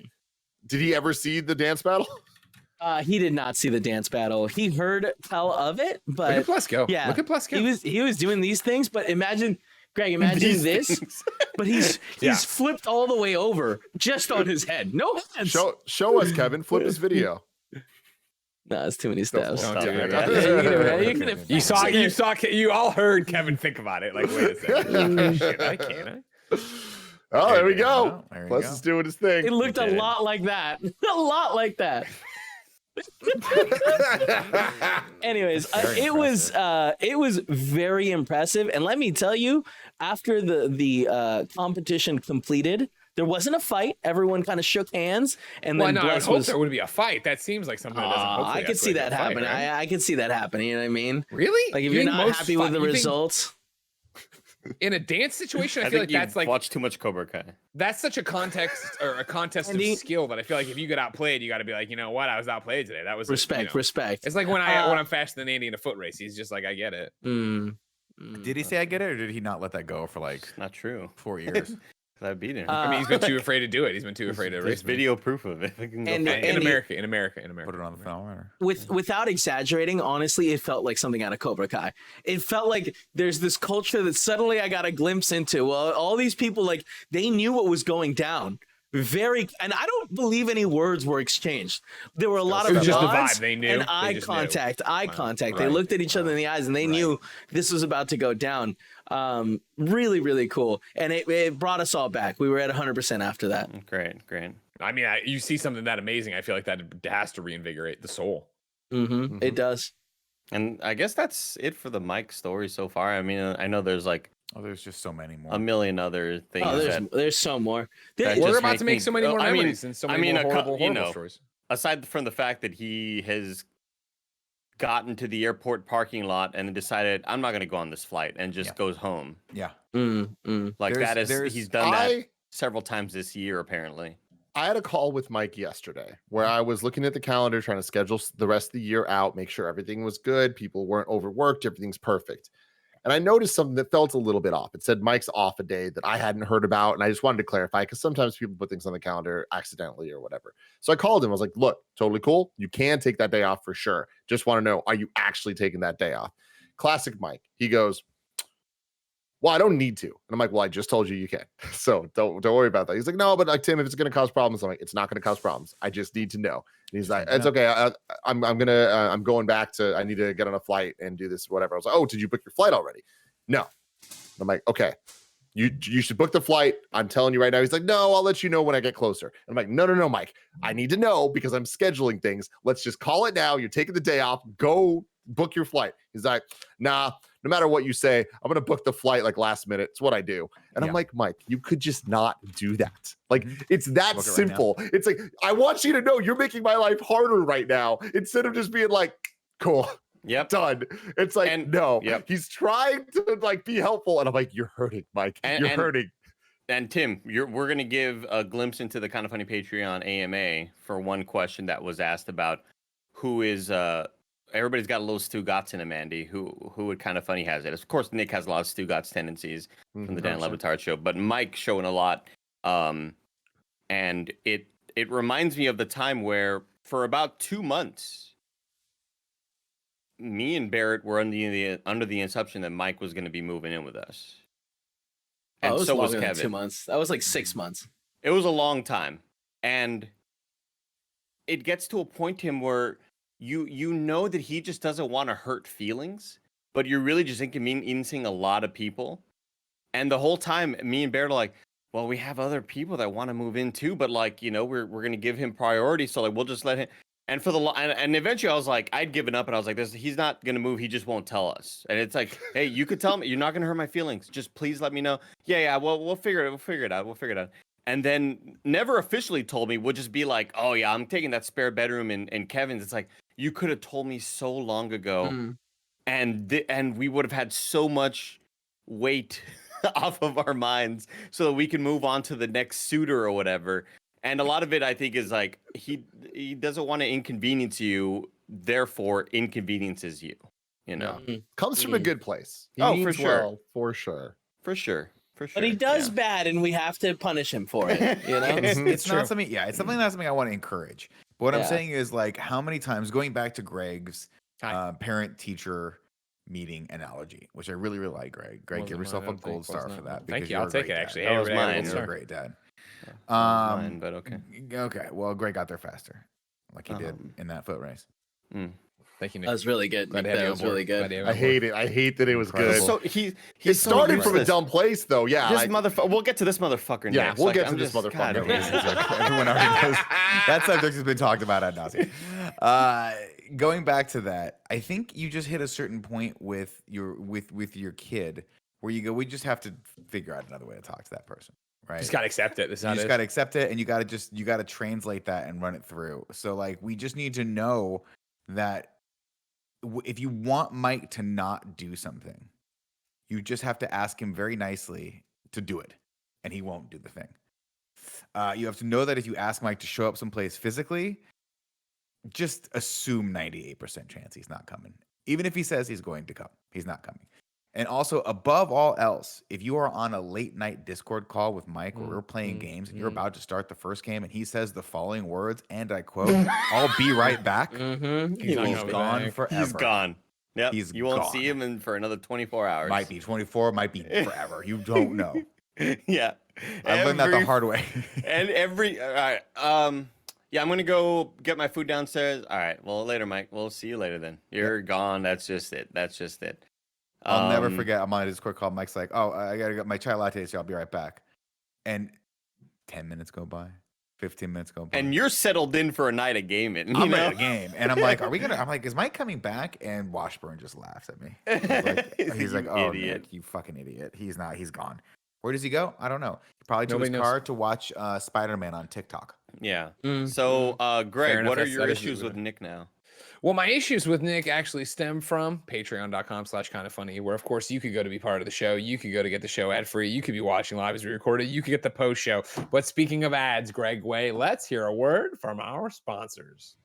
Did he ever see the dance battle? He did not see the dance battle. He heard tell of it, but Look at Bless go. yeah, Look at Bless go. He was doing these things, but imagine These this. things. But he's Yeah. flipped all the way over just on his head. No hands. Show us, Kevin. Flip his video. No, it's too many steps. Don't do it. Yeah. You all heard Kevin think about it. Like, wait a second. Shit, I can't. Oh, there we go. go. There you Bless go. is doing his thing. It looked a did. lot like that. A lot like that. Anyways, it was very impressive, and let me tell you, after the competition completed, there wasn't a fight. Everyone kind of shook hands, and then I Bless hope was. there would be a fight. That seems like something that doesn't. Hopefully I could see that happen. Right? I could see that happen. You know what I mean? Really? Like if You you're think not most happy with the you think results. in a dance situation, I I feel think like that's you've like watched too much Cobra Kai. that's such a contest of skill that I feel like if you get outplayed, you got to be like, you know what, I was outplayed today. That was Respect. It's like when I'm faster than Andy in a foot race. He's just like, I get it. Did he say I get it, or did he not let that go for like Not true. 4 years? I beat him. I mean, he's been too afraid to do it. He's been too afraid to There's race me. video proof of it. I can go And- find in it. America. Put it on the phone. Without exaggerating, honestly, it felt like something out of Cobra Kai. It felt like there's this culture that suddenly I got a glimpse into. Well, all these people, like, they knew what was going down. And I don't believe any words were exchanged. There were a lot It of was just the nods vibe. They knew. and They eye just knew. contact. They Right. looked at each other in the eyes and they knew this was about to go down. Really, really cool. And it brought us all back. We were at 100% after that. Great. I mean, you see something that amazing. I feel like that has to reinvigorate the soul. It does. And I guess that's it for the Mike story so far. I mean, I know there's like Oh, there's just so many more. a million other things. Oh, there's so more. that We're just about to make so many more I mean- memories and so I many mean, more horrible stories. stories. Aside from the fact that he has gotten to the airport parking lot and decided I'm not going to go on this flight and just goes home. Yeah. Like There's- he's done that several times this year apparently. I had a call with Mike yesterday where I was looking at the calendar, trying to schedule the rest of the year out, make sure everything was good, people weren't overworked, everything's perfect. And I noticed something that felt a little bit off. It said Mike's off a day that I hadn't heard about. And I just wanted to clarify because sometimes people put things on the calendar accidentally or whatever. So I called him. I was like, look, totally cool. You can take that day off for sure. Just want to know, are you actually taking that day off? Classic Mike. He goes, well, I don't need to. And I'm like, well, I just told you you can. So don't worry about that. He's like, no, but like, Tim, if it's going to cause problems, I'm like, it's not going to cause problems. I just need to know. And he's like, it's okay. I'm going back to, I need to get on a flight and do this, whatever. I was like, oh, did you book your flight already? No. I'm like, okay, you should book the flight. I'm telling you right now. He's like, no, I'll let you know when I get closer. I'm like, no, Mike, I need to know because I'm scheduling things. Let's just call it now. You're taking the day off. Go book your flight. He's like, nah, no matter what you say, I'm going to book the flight like last minute. It's what I do. And I'm like, Mike, you could just not do that. Like, it's that simple. It's like, I want you to know you're making my life harder right now instead of just being like, cool. Yep. Done. It's like, no, he's trying to like be helpful. And I'm like, you're hurting, Mike. You're hurting. And Tim, we're going to give a glimpse into the Kind of Funny Patreon AMA for one question that was asked about who is, everybody's got a little Stugatz in him, Andy. Who would Kind of Funny has it? Of course, Nick has a lot of Stugatz tendencies from the Dan Le Batard show, but Mike showing a lot. And it reminds me of the time where for about 2 months, me and Barrett were under the assumption that Mike was going to be moving in with us. And so was Kevin. 2 months. That was like 6 months. It was a long time. And it gets to a point, Tim, where you know that he just doesn't want to hurt feelings, but you're really just inconveniencing a lot of people. And the whole time, me and Barrett are like, well, we have other people that want to move in too, but like, you know, we're going to give him priority. So like, we'll just let him. And for and eventually I was like, I'd given up and I was like, he's not going to move. He just won't tell us. And it's like, hey, you could tell me, you're not going to hurt my feelings. Just please let me know. Yeah. Well, we'll figure it out. And then never officially told me, would just be like, oh yeah, I'm taking that spare bedroom in Kevin's. It's like, you could have told me so long ago. And we would have had so much weight off of our minds so that we can move on to the next suitor or whatever. And a lot of it, I think, is like he doesn't want to inconvenience you, therefore inconveniences you. You know, comes from a good place. He for means sure, well, for sure. But he does bad, and we have to punish him for it. You know, it's not something. Yeah, it's something I want to encourage. But what I'm saying is, like, how many times, going back to Greg's parent-teacher meeting analogy, which I really like, Greg. Greg, give yourself a gold star for that. Thank you. I'll take it. Actually, that was mine. You're a great dad. Mine, but okay. Okay. Well, Greg got there faster, like he did in that foot race. Thank you, Nick. That was really good. That was really good. I hate it. I hate that it was good. So he started from a dumb place, though. Yeah. This motherfucker. We'll get to this motherfucker. Yeah, next. we'll get to this motherfucker. Everyone already knows that subject has been talked about ad nauseam. Going back to that, I think you just hit a certain point with your kid where you go, we just have to figure out another way to talk to that person. Right. Just gotta accept it. You just gotta accept it, and you gotta translate that and run it through. So like, we just need to know that if you want Mike to not do something, you just have to ask him very nicely to do it, and he won't do the thing. You have to know that if you ask Mike to show up someplace physically, just assume 98% chance he's not coming. Even if he says he's going to come, he's not coming. And also, above all else, if you are on a late night Discord call with Mike where we're playing games and you're about to start the first game and he says the following words, and I quote, I'll be right back. He's gone forever. He's gone. Yeah, you won't gone. see him for another 24 hours. Might be 24, might be forever. You don't know. Yeah. I learned that the hard way. And all right. Yeah, I'm going to go get my food downstairs. All right. Well, later, Mike. We'll see you later then. You're gone. That's just it. I'll never forget. I'm on a Discord call. Mike's like, "Oh, I gotta get my chai latte, so I'll be right back." And 10 minutes go by, 15 minutes go by, and you're settled in for a night of gaming. I'm at a game, and I'm like, I'm like, is Mike coming back? And Washburn just laughs at me. He's like, "Oh, idiot. Nick, you fucking idiot. He's not. He's gone. Where does he go? I don't know. He probably took his car to watch Spider-Man on TikTok." Yeah. So, Greg, what are your issues with Nick now? Well, my issues with Nick actually stem from patreon.com/kindafunny, where, of course, you could go to be part of the show. You could go to get the show ad free. You could be watching live as we record it. You could get the post show. But speaking of ads, Greg Way, let's hear a word from our sponsors.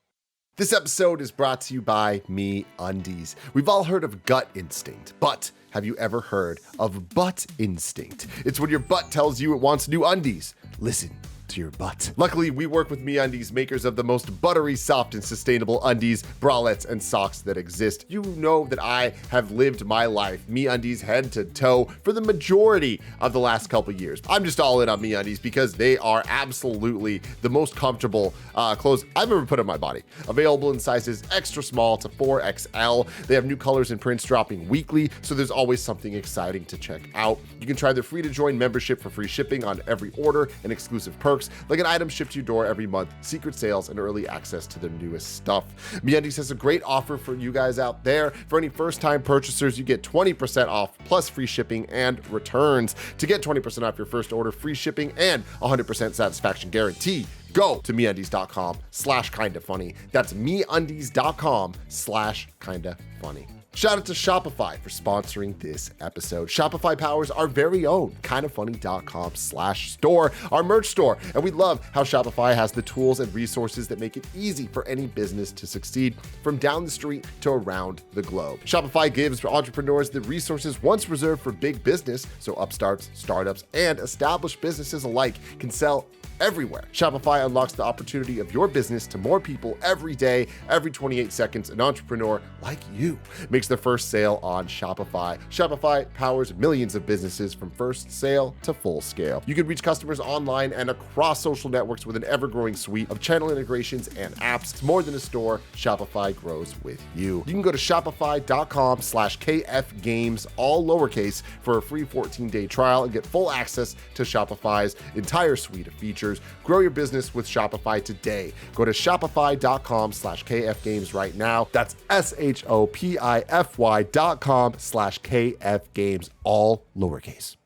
This episode is brought to you by Me Undies. We've all heard of gut instinct, but have you ever heard of butt instinct? It's when your butt tells you it wants new undies. Listen to your butt. Luckily, we work with Me Undies, makers of the most buttery, soft, and sustainable undies, bralettes, and socks that exist. You know that I have lived my life Me Undies head to toe for the majority of the last couple years. I'm just all in on Me Undies because they are absolutely the most comfortable clothes I've ever put on my body. Available in sizes extra small to 4XL. They have new colors and prints dropping weekly, so there's always something exciting to check out. You can try their free to join membership for free shipping on every order and exclusive perks like an item shipped to your door every month, secret sales, and early access to their newest stuff. MeUndies has a great offer for you guys out there. For any first-time purchasers, you get 20% off plus free shipping and returns. To get 20% off your first order, free shipping, and 100% satisfaction guarantee, go to MeUndies.com/kindafunny. That's MeUndies.com/kindafunny. Shout out to Shopify for sponsoring this episode. Shopify powers our very own kindafunny.com/store, our merch store. And we love how Shopify has the tools and resources that make it easy for any business to succeed from down the street to around the globe. Shopify gives entrepreneurs the resources once reserved for big business, so upstarts, startups, and established businesses alike can sell everywhere. Shopify unlocks the opportunity of your business to more people every day. Every 28 seconds, an entrepreneur like you makes their first sale on Shopify. Shopify powers millions of businesses from first sale to full scale. You can reach customers online and across social networks with an ever-growing suite of channel integrations and apps. It's more than a store. Shopify grows with you. You can go to shopify.com/KFgames, all lowercase, for a free 14-day trial and get full access to Shopify's entire suite of features. Grow your business with Shopify today. Go to shopify.com/KFgames right now. That's shopify.com/KFgames, all lowercase.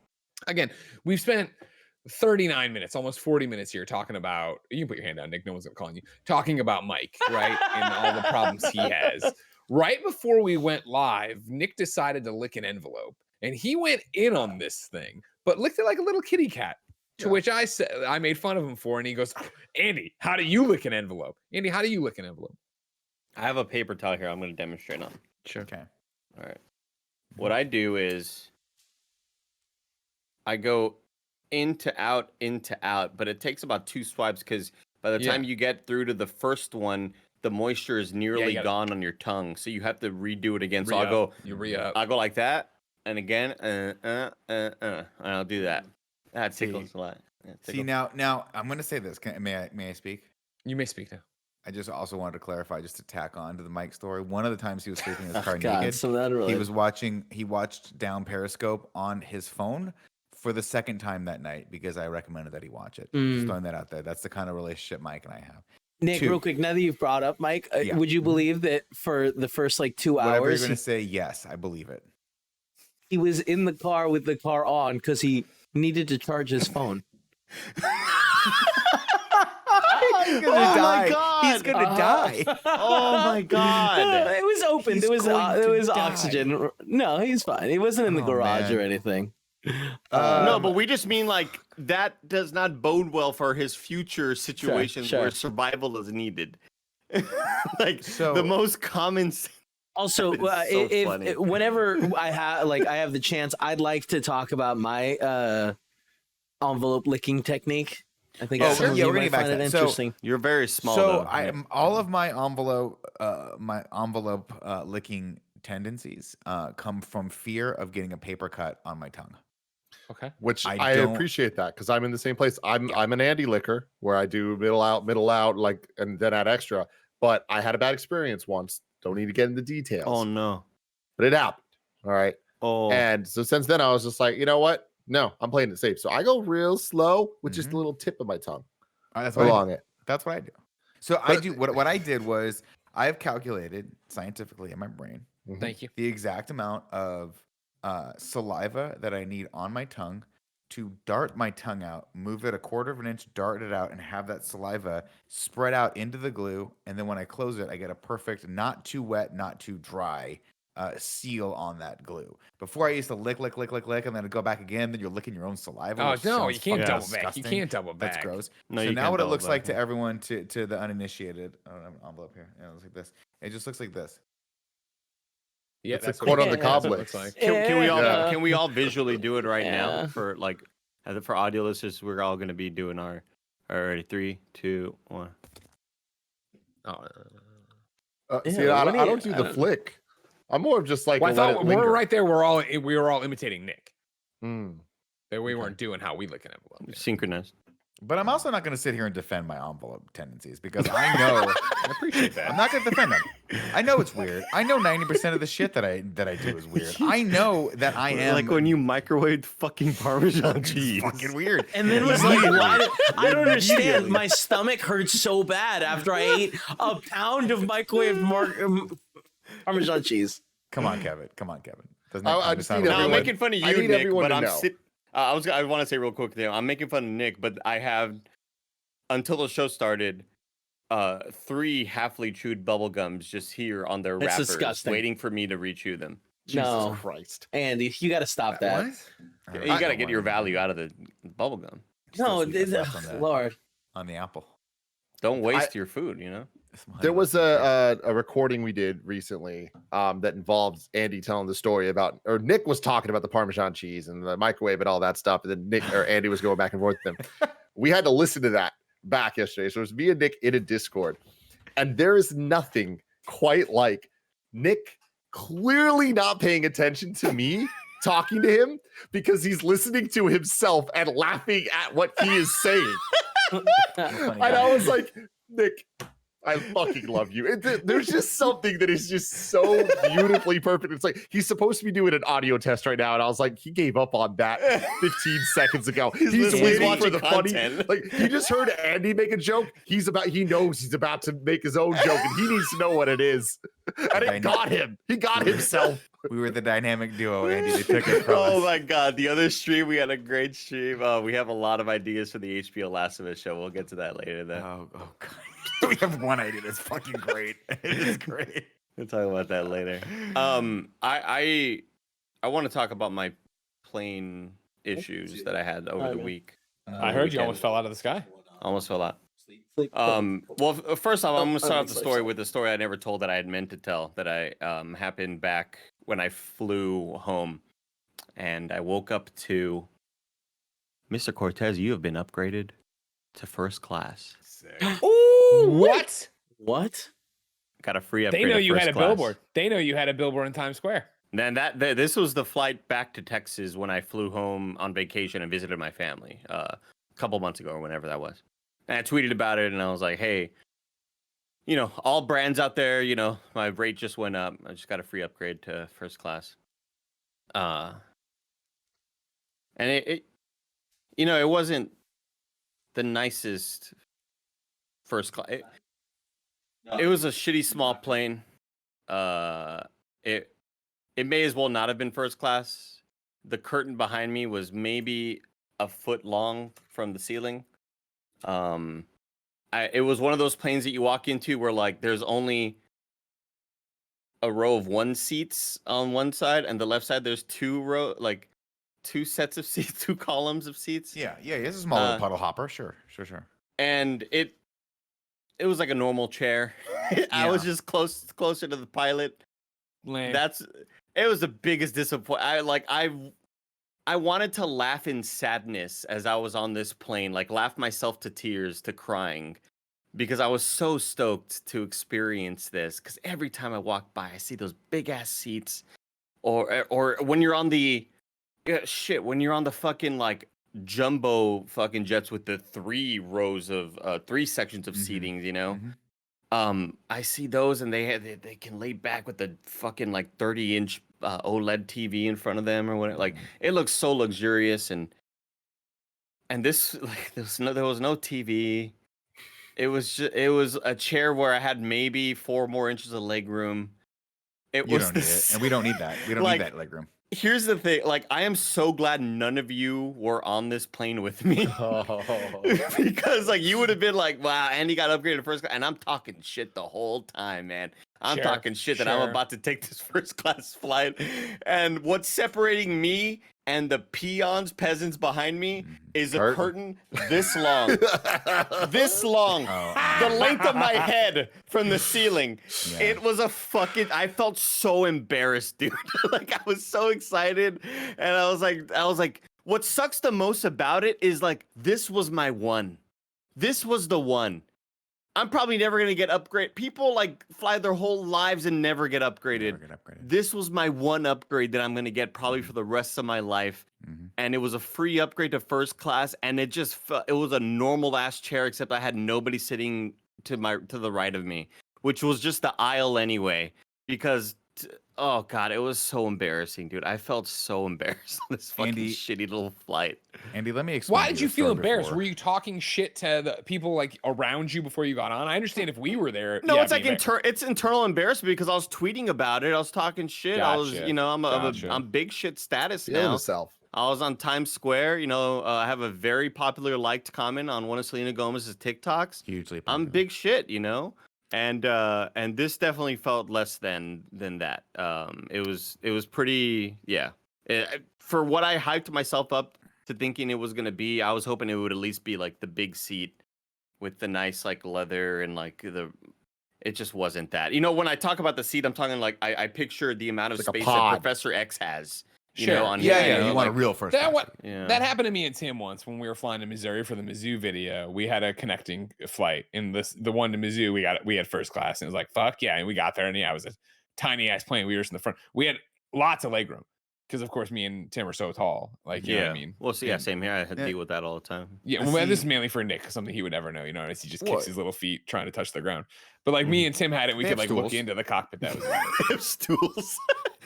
Again, we've spent 39 minutes, almost 40 minutes here talking about, you can put your hand down, Nick, no one's gonna call you, talking about Mike, right? And all the problems he has. Right before we went live, Nick decided to lick an envelope and he went in on this thing, but licked it like a little kitty cat. To which I said, I made fun of him for, and he goes, Andy, how do you lick an envelope? Andy, how do you lick an envelope? I have a paper towel here. I'm going to demonstrate on. Sure. Okay. All right. What I do is I go into out, but it takes about 2 swipes because by the time you get through to the first one, the moisture is nearly gone on your tongue. So you have to redo it again. So I'll go like that, and again, and I'll do that. That tickles a lot. See, now I'm going to say this. May I speak? You may speak now. I just also wanted to clarify, just to tack on to the Mike story. One of the times he was sleeping in his car God, naked, so that really... he watched down Periscope on his phone for the second time that night because I recommended that he watch it. Just throwing that out there. That's the kind of relationship Mike and I have. Nick, real quick, now that you've brought up Mike, would you believe that for the first 2 hours... Whatever you're going to say, yes, I believe it. He was in the car with the car on because he needed to charge his phone. He's gonna die. My God. He's gonna die. Oh my God. It was open. There was oxygen. No, he's fine. He wasn't in the garage or anything. No, but we just mean like that does not bode well for his future situations where survival is needed. Like the most common. Also, whenever I have the chance, I'd like to talk about my envelope licking technique. I think some of you might find it interesting. You're very small. So all of my envelope licking tendencies come from fear of getting a paper cut on my tongue. Okay. Which I appreciate that because I'm in the same place. I'm an Andy licker where I do middle out, like, and then add extra. But I had a bad experience once. Don't need to get into details. Oh no. But it happened. All right. Oh. And so since then I was just like, you know what? No, I'm playing it safe. So I go real slow with just a little tip of my tongue along it. That's what I do. So I do what I did was I have calculated scientifically in my brain. Thank you. The exact amount of saliva that I need on my tongue to dart my tongue out, move it 1/4 of an inch, dart it out, and have that saliva spread out into the glue. And then when I close it, I get a perfect, not too wet, not too dry seal on that glue. Before I used to lick, and then it'd go back again. Then you're licking your own saliva. Oh which no, sounds you can't fucking double back. You disgusting. can't double back. That's gross. No, So you now can't what it double looks like back, to yeah. everyone, to the uninitiated, I don't have an envelope here. Yeah, it looks like this. It just looks like this. Yeah, It's a that's quote what on the it- that's what it cobblers. looks like. Can we all Yeah. can we all visually do it right Yeah. now for like for audio listeners? We're all gonna be doing our already 3, 2, 1. Oh, See, Yeah, I what do don't you- do I the don't- flick. I'm more of just like well, I a let thought it we were linger. right there. We were all imitating Nick. Mm. That we weren't doing how we lick an envelope. Yeah. Synchronized. But I'm also not going to sit here and defend my envelope tendencies because I know I appreciate that. I'm not going to defend them. I know it's weird. I know 90% of the shit that I do is weird. I know that I am Like when you microwaved fucking Parmesan cheese. fucking weird. And then was like, why? I don't understand. Immediately. My stomach hurts so bad after I ate a pound of microwaved Parmesan cheese. Come on, Kevin. Doesn't I that just sound need No, I'm everyone- making fun of I you, need Nick, everyone but to I'm know. I want to say real quick there. I'm making fun of Nick, but I have until the show started 3 halfly chewed bubble gums just here on their It's wrappers, disgusting. waiting for me to rechew them. Jesus No. Christ. Andy, you got to stop that. What? You got to get your value out of the bubble gum. No, Still sweet left on that. Lord. On the apple. Don't waste your food, you know? There was a recording we did recently that involves Andy telling the story about, or Nick was talking about the Parmesan cheese and the microwave and all that stuff, and then Nick or Andy was going back and forth with them. We had to listen to that back yesterday, so it was me and Nick in a Discord, and there is nothing quite like Nick clearly not paying attention to me talking to him because he's listening to himself and laughing at what he is saying. And I was like, Nick, I fucking love you. There's just something that is just so beautifully perfect. It's like he's supposed to be doing an audio test right now, and I was like, he gave up on that 15 seconds ago. He's waiting for watching the funny. content. Like he just heard Andy make a joke. He knows he's about to make his own joke, and he needs to know what it is. And it got him. He got himself. We were the dynamic duo, Andy. They took it from Oh us. my god, the other stream, we had a great stream. We have a lot of ideas for the HBO Last of Us show. We'll get to that later then. Oh god. We have one idea that's fucking great. It is great. We'll talk about that later. I want to talk about my plane issues that I had over the week. I heard you almost fell out of the sky. Almost fell out. Sleep. Well, first off, I'm gonna start off the sleep, story sleep. with the story I never told that I had meant to tell that I happened back when I flew home, and I woke up to Mr. Cortez. You have been upgraded to first class. Ooh, what? What? Got a free upgrade. They know to you had first a class. billboard. They know you had a billboard in Times Square. Then this was the flight back to Texas when I flew home on vacation and visited my family a couple months ago or whenever that was. And I tweeted about it and I was like, hey, you know, all brands out there, you know, my rate just went up. I just got a free upgrade to first class. And it you know, it wasn't the nicest first class. It was a shitty small plane. It may as well not have been first class. The curtain behind me was maybe a foot long from the ceiling. It was one of those planes that you walk into where like there's only a row of 1 seats on one side, and the left side there's 2 sets of seats, 2 columns of seats. Yeah, it's a small little puddle hopper. Sure. And it was like a normal chair. I was just closer to the pilot. Lame. It was the biggest disappointment. I wanted to laugh in sadness as I was on this plane, like laugh myself to tears, to crying, because I was so stoked to experience this. Because every time I walk by, I see those big ass seats, or when you're on the when you're on the fucking like jumbo fucking jets with the 3 rows of 3 sections of seating, you know. I see those and they can lay back with the fucking like 30-inch OLED TV in front of them or whatever. Like it looks so luxurious, and this like there was no TV. It was a chair where I had maybe 4 more inches of leg room. You don't need it, and we don't need that. We don't need that leg room. Here's the thing, like I am so glad none of you were on this plane with me. Because like you would have been like, wow, Andy got upgraded to first class, and I'm talking shit the whole time, man. I'm talking shit that I'm about to take this first class flight. And what's separating me and the peasants behind me is a curtain this long. This long. The length of my head from the ceiling. Yeah. It was a fucking, I felt so embarrassed, dude. Like I was so excited. And I was like, what sucks the most about it is like, this was my one. This was the one. I'm probably never going to get upgraded. People like fly their whole lives and never get upgraded. This was my one upgrade that I'm going to get probably for the rest of my life. And it was a free upgrade to first class. And it just, it was a normal ass chair, except I had nobody sitting to the right of me, which was just the aisle anyway, because oh God, it was so embarrassing, dude. I felt so embarrassed on this fucking shitty little flight. Andy, let me explain. Why did you feel embarrassed? Were you talking shit to the people like around you before you got on? I understand if we were there. No, it's like it's internal embarrassment because I was tweeting about it. I was talking shit. Gotcha. I was, you know, I'm big shit status now. I was on Times Square. You know, I have a very popular liked comment on one of Selena Gomez's TikToks. Hugely popular. I'm big shit, you know. And this definitely felt less than that. It was pretty, yeah. For what I hyped myself up to thinking it was gonna be, I was hoping it would at least be like the big seat with the nice like leather and like it just wasn't that. You know, when I talk about the seat, I'm talking like I picture the amount of space that Professor X has. You know, on you know, want a real first class. That happened to me and Tim once when we were flying to Missouri for the Mizzou video. We had a connecting flight in the one to Mizzou. We had first class, and it was like fuck yeah, and we got there, and yeah, it was a tiny ass plane. We were just in the front. We had lots of legroom because of course me and Tim are so tall. Like you know what I mean. Well, so, yeah, same here. I had to deal with that all the time. Yeah, well, this is mainly for Nick, something he would never know. You know, he just kicks his little feet trying to touch the ground. But like me and Tim had it. We could like look into the cockpit. That was they have stools.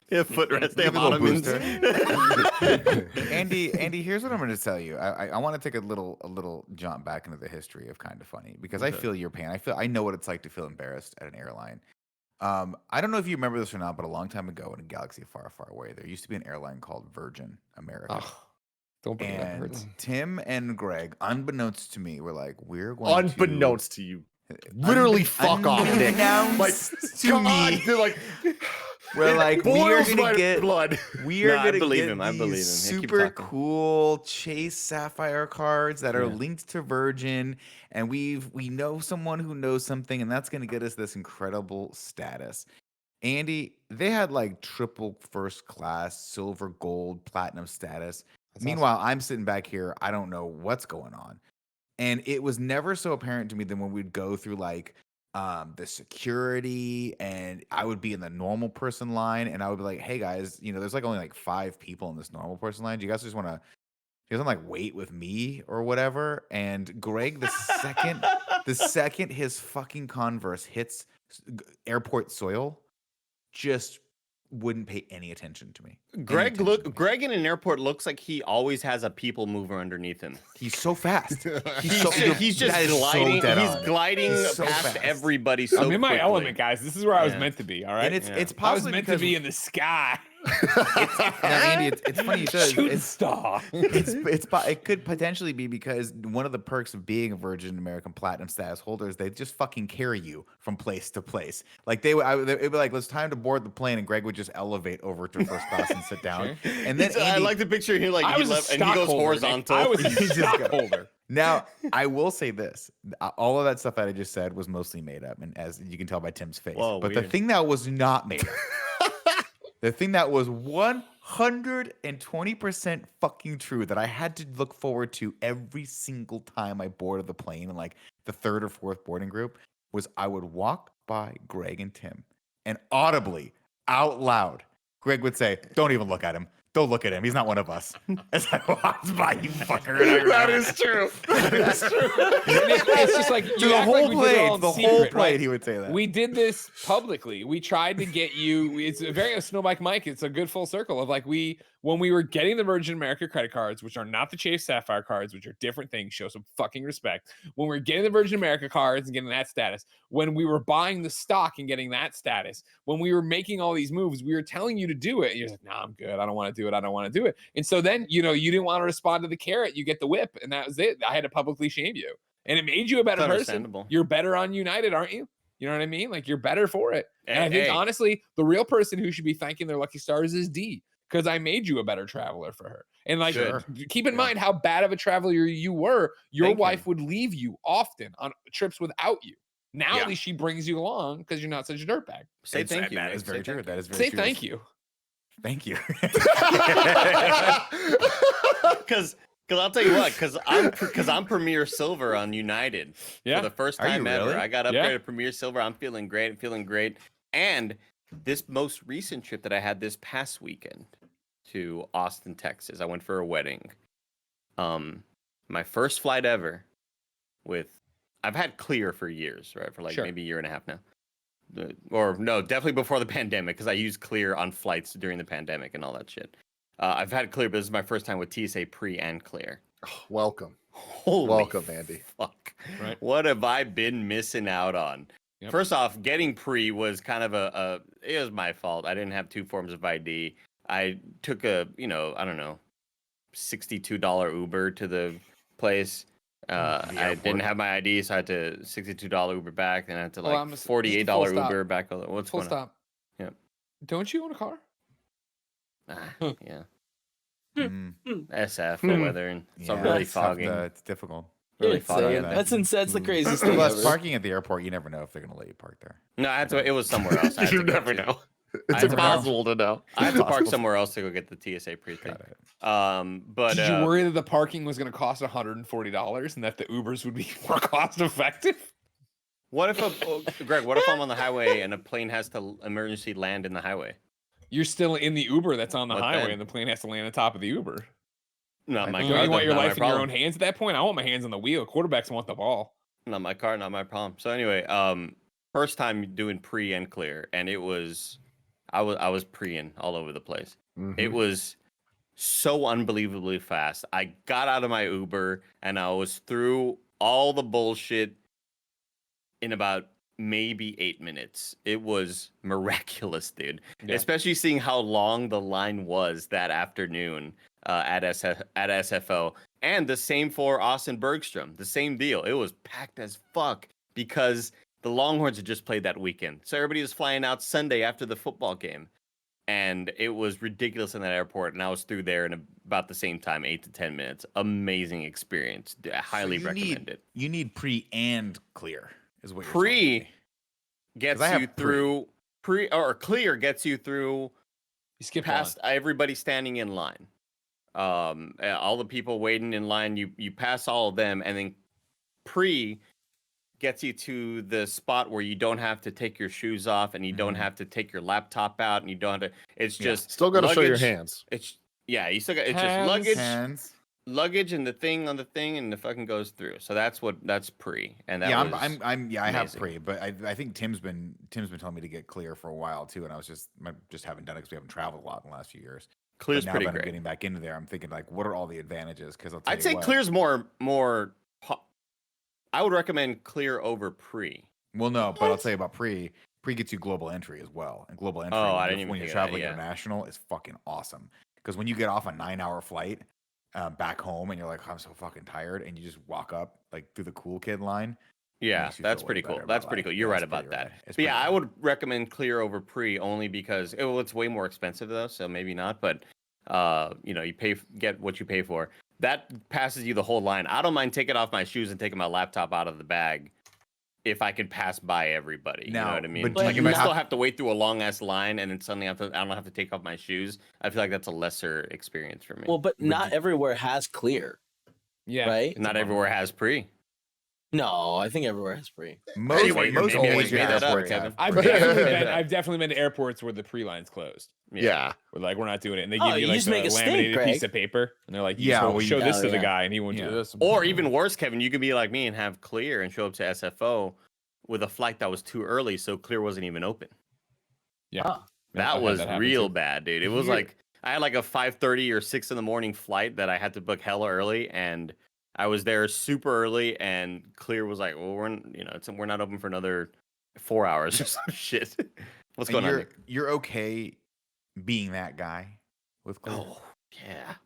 They have footrest. They have ottomans. Andy, here's what I'm going to tell you. I want to take a little jump back into the history of KindaFunny because I feel your pain. I know what it's like to feel embarrassed at an airline. I don't know if you remember this or not, but a long time ago in a galaxy far, far away, there used to be an airline called Virgin America. Oh, don't bring that hurts. Tim and Greg, unbeknownst to me, were like, we're going unbeknownst to you. Literally fuck off, Nick. Like to me, they're like we're like we are gonna get blood. We are gonna get him. These super cool Chase Sapphire cards that are linked to Virgin, and we know someone who knows something, and that's gonna get us this incredible status. Andy, they had like triple first class, silver, gold, platinum status. Meanwhile, I'm sitting back here. I don't know what's going on. And it was never so apparent to me than when we'd go through like the security and I would be in the normal person line and I would be like, hey guys, you know, there's like only like 5 people in this normal person line. Do you guys just want to like wait with me or whatever? And Greg, the second his fucking Converse hits airport soil, just wouldn't pay any attention to me. Greg in an airport looks like he always has a people mover underneath him. He's so fast. He's just gliding. He's gliding past everybody. So I'm in my quickly. Element, guys. This is where I was meant to be. All right, and it's possibly I was meant to be in the sky. Andy, it's funny you said Shooting star. It could potentially be because one of the perks of being a Virgin American Platinum status holder is they just fucking carry you from place to place. Like it'd be like, it's time to board the plane, and Greg would just elevate over to first class and sit down. And then Andy, I like the picture here, like he left and he goes horizontal. I was a stockholder. Now, I will say this: all of that stuff that I just said was mostly made up, and as you can tell by Tim's face. Whoa, but weird. The thing that was not made up. The thing that was 120% fucking true that I had to look forward to every single time I boarded the plane in like the 3rd or 4th boarding group was I would walk by Greg and Tim and audibly, out loud, Greg would say, "Don't even look at him. Don't look at him. He's not one of us." As I walked by, you fucker. That is true. That is true. It's just like the whole plane, he would say that. We did this publicly. We tried to get you. It's a very SnowBikeMike. It's a good full circle of like when we were getting the Virgin America credit cards, which are not the Chase Sapphire cards, which are different things. Show some fucking respect. When we were getting the Virgin America cards and getting that status, when we were buying the stock and getting that status, when we were making all these moves, we were telling you to do it. And you're like, "Nah, I'm good. I don't want to do it. I don't want to do it." And so then, you know, you didn't want to respond to the carrot. You get the whip, and that was it. I had to publicly shame you, and it made you a better person. You're better on United, aren't you? You know what I mean? Like you're better for it. And I think Hey. honestly, the real person who should be thanking their lucky stars is D, because I made you a better traveler for her. And like, Sure. keep in mind how bad of a traveler you were. Your Thank wife you. would leave you often on trips without you. Now Yeah. at least she brings you along because you're not such a dirtbag. Say thank you. That Nick. is very Say true. thank That you. is very Say true. thank you. Thank you. Because I'll tell you what, because I'm Premier Silver on United Yeah. for the first Are you time ever. really? I got upgraded Yeah. to Premier Silver. I'm feeling great. And this most recent trip that I had this past weekend to Austin, Texas, I went for a wedding. My first flight ever I've had Clear for years, right? For like Sure. maybe a year and a half now. Or no, definitely before the pandemic, because I used Clear on flights during the pandemic and all that shit. I've had Clear, but this is my first time with TSA Pre and Clear. Welcome. Holy Welcome, Andy. fuck. Right. What have I been missing out on? Yep. First off, getting Pre was kind of it was my fault. I didn't have 2 forms of ID. I took I don't know, $62 Uber to the place. I didn't have my ID, so I had to $62 Uber back. Then I had to Hold like on, just $48 full stop. Uber back. What's Full going stop. Yeah. Don't you own a car? on? Yeah. Mm, SF for weather, and so yeah, really it's tough, fogging. It's difficult. Really It's, foggy. that. that's the craziest thing Plus, ever. parking at the airport, you never know if they're going to let you park there. No, I had to. It was somewhere else. I had to go to. It's had to park- impossible to know. I had to park Impossible. somewhere else to go get the TSA pre thing. Got it. But Did you worry that the parking was going to cost $140 and that the Ubers would be more cost effective? what if Greg? What if I'm on the highway and a plane has to emergency land in the highway? You're still in the Uber that's on the What highway, then? and the plane has to land on top of the Uber. Not my Don't car. Don't you want then, your not my life in your problem. own hands at that point? I want my hands on the wheel. Quarterbacks want the ball. Not my car, not my problem. So anyway, first time doing pre and clear, and I was pre-ing all over the place. Mhm. It was so unbelievably fast. I got out of my Uber and I was through all the bullshit in about maybe 8 minutes. It was miraculous, dude. Yeah. Especially seeing how long the line was that afternoon at SFO. And the same for Austin Bergstrom. The same deal. It was packed as fuck because the Longhorns had just played that weekend. So everybody was flying out Sunday after the football game. And it was ridiculous in that airport. And I was through there in about the same time, 8 to 10 minutes. Amazing experience. I highly recommend it. You need pre and clear, is what you're Pre saying. gets 'Cause I have you through or clear gets you through You skip past everybody standing in line. All the people waiting in line, you pass all of them, and then pre gets you to the spot where you don't have to take your shoes off and you don't have to take your laptop out and you don't have to. It's Yeah. just Still got to show your luggage. hands. It's you still got it's Hands. just Hands. luggage and the thing on the thing and the fucking goes through. So that's pre and that Yeah, was I have amazing. pre, but I think Tim's been telling me to get clear for a while too, and I just haven't done it because we haven't traveled a lot in the last few years. Clear's But now pretty that I'm great. getting back into there, I'm thinking like, what are all the advantages? Because I'd say clear's more. I would recommend clear over pre. Well, no, but I'll tell you about pre. Pre gets you global entry as well, and global entry Oh, I didn't even when you're think of that, traveling yeah. international is fucking awesome. Because when you get off a 9-hour flight back home, and you're like, I'm so fucking tired, and you just walk up like through the cool kid line. Yeah, makes you that's feel way pretty cool. better That's about pretty life. cool. You're Yeah, right it's about pretty that. rad. It's But yeah, pretty I rad. would recommend clear over pre only because it's way more expensive though, so maybe not. But you get what you pay for. That passes you the whole line. I don't mind taking off my shoes and taking my laptop out of the bag if I could pass by everybody. You know Now, what I mean? but do Like you if I still have- have to wait through a long ass line and then suddenly I don't have to take off my shoes, I feel like that's a lesser experience for me. Well, but not everywhere has clear, Yeah. right? Not everywhere has pre. No, I think everywhere has pre. Most Anyway, most maybe I always just made that up, airports Kevin. have I've pre. definitely been to airports where the pre-line's closed. Yeah. We're like, we're not doing it. And they Oh, give you you like just the make a stink, laminated piece Greg. of paper. And they're like, Yeah, yeah, well, show you- this Oh, to the yeah. guy and he won't Yeah. do this. Or even worse, Kevin, you could be like me and have clear and show up to SFO with a flight that was too early, so clear wasn't even open. Yeah. Huh. Yeah, I've That had was happen real too. bad, dude. It was Here- like I had like a 5:30 or 6 in the morning flight that I had to book hella early, and I was there super early, and clear was like, well, we're not open for another 4 hours or some shit. What's And going on? Nick? you're okay being that guy with clear? Oh yeah.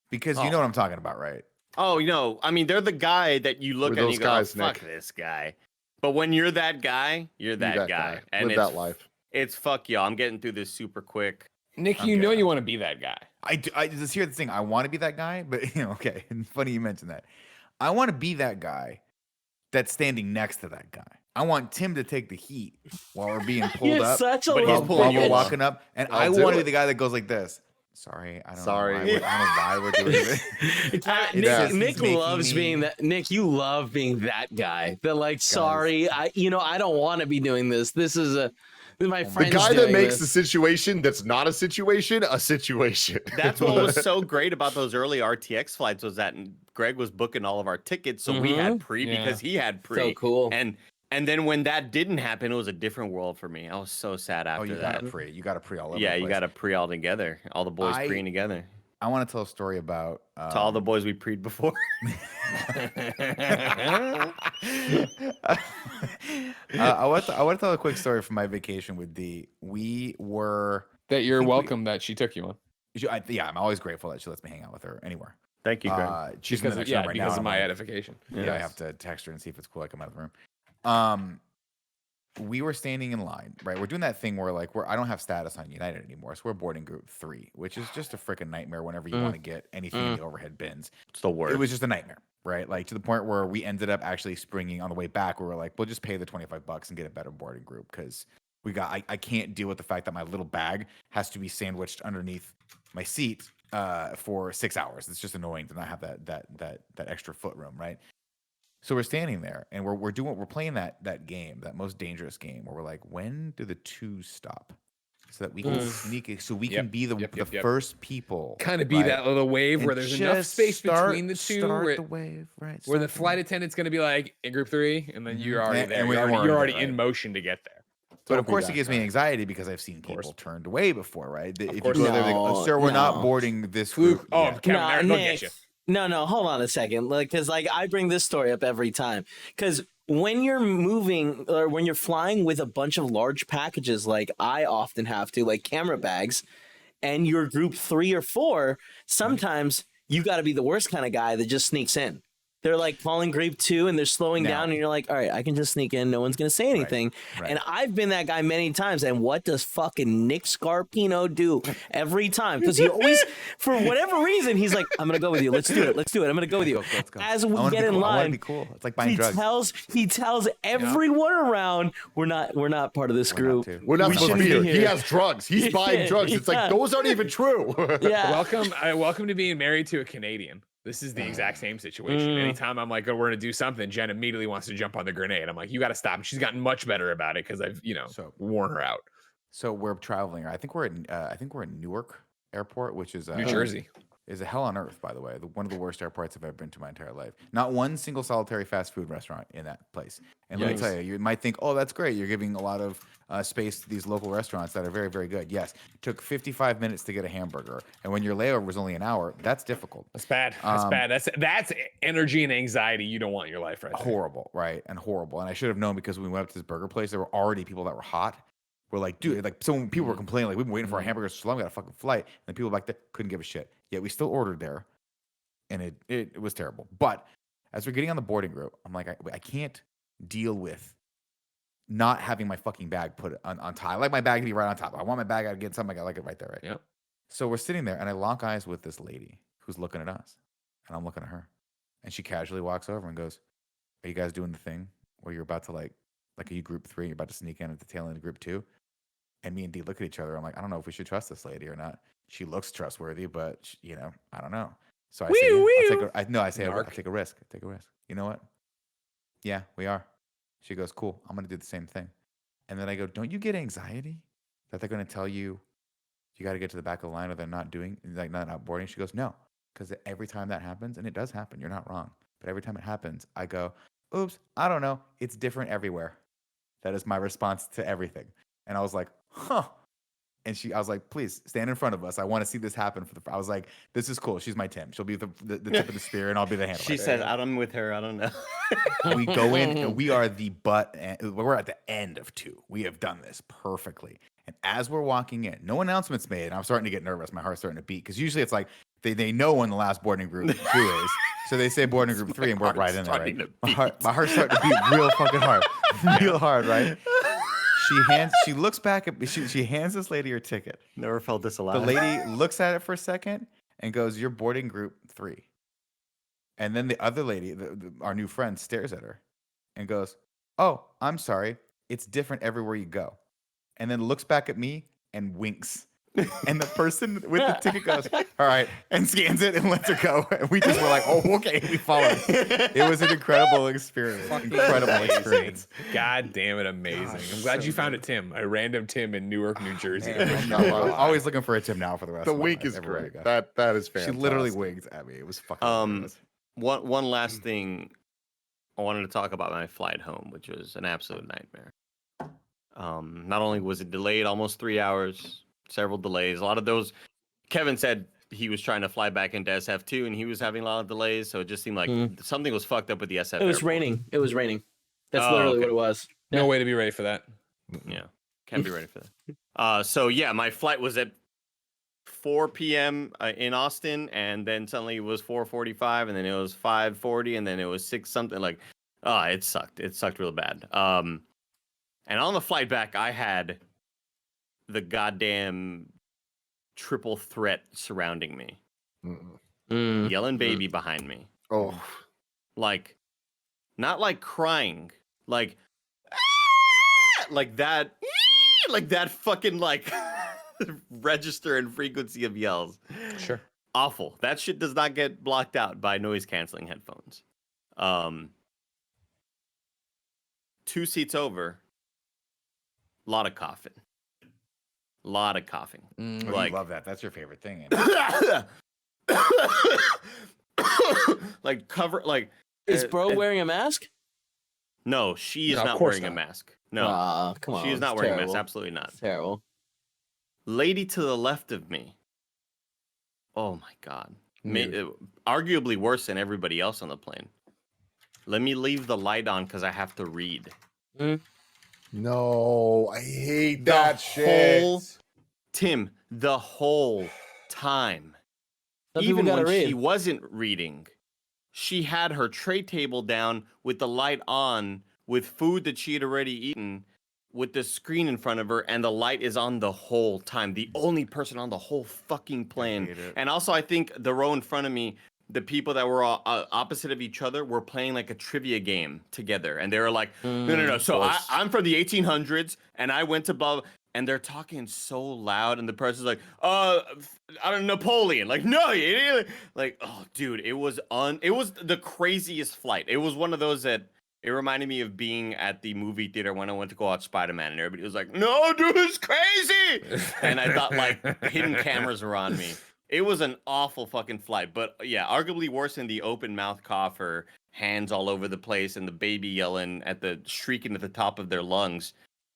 Because Oh. you know what I'm talking about, right? Oh, I mean, they're the guy that you look We're at and those you go, guys, oh, fuck Nick. this guy. But when you're that guy, you're Be that guy. And Live that life. It's fuck y'all. I'm getting through this super quick. Nick, you know you want to be that guy. I just hear the thing. I want to be that guy, but okay. Funny you mentioned that. I want to be that guy that's standing next to that guy. I want Tim to take the heat while we're being pulled You're up. such a but he's little pulling you While we're along. walking up, and I'll I do want to it. be the guy that goes like this. Sorry, I don't Sorry. know why we're doing this. Nick loves being that. Nick, you love being that guy. That like, sorry, I don't want to be doing this. This is my The friend's guy that doing makes the this. situation that's not a situation a situation. That's what was so great about those early RTX flights was that Greg was booking all of our tickets, so we had pre because he had pre. So cool. And then when that didn't happen, it was a different world for me. I was so sad after You that. got to pre. You got to pre all over. Yeah, the you place. got to pre all together. All the boys preing together. I want to tell a story about To all the boys we preed before. I want to tell a quick story from my vacation with D. We were That you're think we- welcome that she took you on. I'm always grateful that she lets me hang out with her anywhere. Thank you, Greg. She's in the next room right now. because of and my I'm like, edification. Yeah, I Yes. have to text her and see if it's cool. I come out of the room. We were standing in line, right? We're doing that thing where like I don't have status on United anymore, so we're boarding group 3, which is just a freaking nightmare whenever you want to get anything in the overhead bins. It's the worst. It was just a nightmare, right? Like to the point where we ended up actually springing on the way back. We were like, we'll just pay the $25 and get a better boarding group because I can't deal with the fact that my little bag has to be sandwiched underneath my seat for 6 hours. It's just annoying to not have that extra foot room, right? So we're standing there and we're playing that game, that most dangerous game where we're like, when do the twos stop? So that we can sneak it, so we can be the first people. Kind of be right? that little wave where And there's enough just space between the two Start where, the wave, right? where the start flight attendant's going to be like in group 3, and then you're Mhm. already And there. we're You're already already there, in right? motion to get there. But Don't of be course, that it gives me guy. anxiety because I've seen course. people turned away before, right? If you course. go there, they go, No, sir, we're not no. boarding this Fluke. group. Oh, yet." Kevin, Nah, they're gonna Nick. get you. No, hold on a second. Because I bring this story up every time. Because when you're moving or when you're flying with a bunch of large packages, like I often have to, like camera bags, and you're group 3 or 4, sometimes you got to be the worst kind of guy that just sneaks in. They're like calling group 2 and they're slowing Now- down, and you're like, all right, I can just sneak in. No one's gonna say anything. right. And I've been that guy many times. And what does fucking Nick Scarpino do every time? Because he always, for whatever reason, he's like, I'm gonna go with you. Let's do it. Let's do it. I'm gonna go with you. Let's go. As I we wanna get be in cool. I wanna line, be cool. It's like buying drugs. he tells everyone around we're not part of this We're not group. too. We're not We supposed to be shouldn't here. be He here. has drugs. He's buying drugs. It's Yeah. like those aren't even true. Yeah. Welcome to being married to a Canadian. This is the exact same situation. Anytime I'm like, oh, we're gonna do something, Jen immediately wants to jump on the grenade. I'm like, you got to stop. And she's gotten much better about it because I've, So- worn her out. So we're traveling. I think we're in Newark Airport, which is New Jersey. Is a hell on earth, by the way. One of the worst airports I've ever been to my entire life. Not one single solitary fast food restaurant in that place. And let me Yikes. tell you, you might think, oh, that's great. You're giving a lot of space to these local restaurants that are very, very good. Yes, took 55 minutes to get a hamburger, and when your layover was only an hour, that's difficult. That's bad. That's bad. That's energy and anxiety you don't want in your life, right? There. Horrible, right? And horrible. And I should have known because when we went up to this burger place, there were already people that were hot. We're like, dude, like, so when people were complaining, like, we've been waiting for our hamburgers so long, we got a fucking flight. And the people back there couldn't give a shit. Yet we still ordered there, and it was terrible. But as we're getting on the boarding group, I'm like, I can't deal with not having my fucking bag put on top. I like my bag to be right on top. I want my bag out again, something I like it right there, right? Yep. So we're sitting there, and I lock eyes with this lady who's looking at us, and I'm looking at her, and she casually walks over and goes, "Are you guys doing the thing where you're about to like are you group 3? You're about to sneak in at the tail end of group 2?" And me and Dee look at each other. I'm like, I don't know if we should trust this lady or not. She looks trustworthy, but I don't know. So I say, yeah, I'll take I'll take a risk. Take a risk. You know what? Yeah, we are. She goes, cool. I'm gonna do the same thing. And then I go, don't you get anxiety that they're gonna tell you got to get to the back of the line or they're not boarding? She goes, no, because every time that happens, and it does happen, you're not wrong, but every time it happens, I go, oops, I don't know. It's different everywhere. That is my response to everything. And I was like, huh. And I was like, please stand in front of us. I want to see this happen. I was like, this is cool. She's my Tim. She'll be the tip of the spear, and I'll be the handler. She said, I'm with her. I don't know. We go in, and we are the butt. We're at the end of 2. We have done this perfectly. And as we're walking in, no announcements made. And I'm starting to get nervous. My heart's starting to beat because usually it's like They know when the last boarding group 2 is. So they say boarding group 3 and we're right in there, right? My heart's starting to beat real fucking hard. Real hard, right? She looks back at she hands this lady her ticket. Never felt this The alive. lady looks at it for a second and goes, "You're boarding group 3." And then the other lady, our new friend, stares at her and goes, "Oh, I'm sorry. It's different everywhere you go." And then looks back at me and winks. And the person with the ticket goes, "All right," and scans it and lets her go. And we just were like, "Oh, okay." We followed. It was an incredible experience. Incredible experience. God damn it, amazing. I'm glad you found it, Tim. A random Tim in Newark, New Jersey. I'm always looking for a Tim now for the rest The of my wink life, is everywhere I great. go. That is She fantastic. literally winked at me. It was fucking hilarious. One last thing, I wanted to talk about my flight home, which was an absolute nightmare. Not only was it delayed almost 3 hours, several delays. A lot of those, Kevin said he was trying to fly back into SF2 and he was having a lot of delays. So it just seemed like something was fucked up with the SF. It was airport. raining. It was raining. That's Oh, literally okay. what it was. No way to be ready for that. Yeah, can't be ready for that. So yeah, my flight was at 4 p.m. In Austin, and then suddenly it was 4:45, and then it was 5:40, and then it was 6 something. Like, it sucked. It sucked real bad. And on the flight back, I had the goddamn triple threat surrounding me. Yelling baby behind me. Oh, Like, not like crying, like, like that, like that fucking like register and frequency of yells. Sure. Awful. That shit does not get blocked out by noise canceling headphones. 2 seats over, a lot of coughing. Lot of coughing. Oh, you Like, love that. That's your favorite thing. like cover, like. Is bro wearing a mask? No, she is No, of not course wearing a not. mask. No, Come on. she is not it's wearing a terrible. mask. Absolutely not. It's terrible. Lady to the left of me. Oh my god. Arguably worse than everybody else on the plane. Let me leave the light on because I have to read. no. I hate that shit. Whole, Tim, the whole time. Some people Even gotta when read. she wasn't reading, she had her tray table down with the light on, with food that she had already eaten, with the screen in front of her, and the light is on the whole time. The only person on the whole fucking plane. hate it. And also, I think the row in front of me, the people that were opposite of each other were playing like a trivia game together. And they were like, no. So I'm from the 1800s, and I went to blah, blah. And they're talking so loud, and the person's like, I don't know, Napoleon. Like, no, you idiot. Like, oh, dude, it was the craziest flight. It was one of those that it reminded me of being at the movie theater when I went to go watch Spider-Man, and everybody was like, no, dude, it's crazy. And I thought like hidden cameras were on me. It was an awful fucking flight, but yeah, arguably worse than the open mouth cough or hands all over the place and the baby yelling shrieking at the top of their lungs.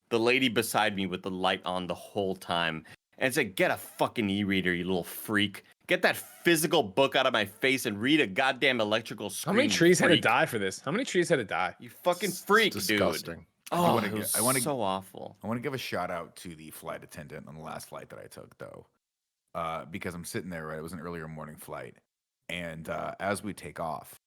The lady beside me with the light on the whole time. And it's like, get a fucking e-reader, you little freak. Get that physical book out of my face and read a goddamn electrical screen. How many trees had to freak. die for this? How many trees had to die? You fucking freak, Disgusting. dude. Oh, it was I wanna- so awful. I want to give a shout out to the flight attendant on the last flight that I took, though, because I'm sitting there, right? It was an earlier morning flight, and as we take off,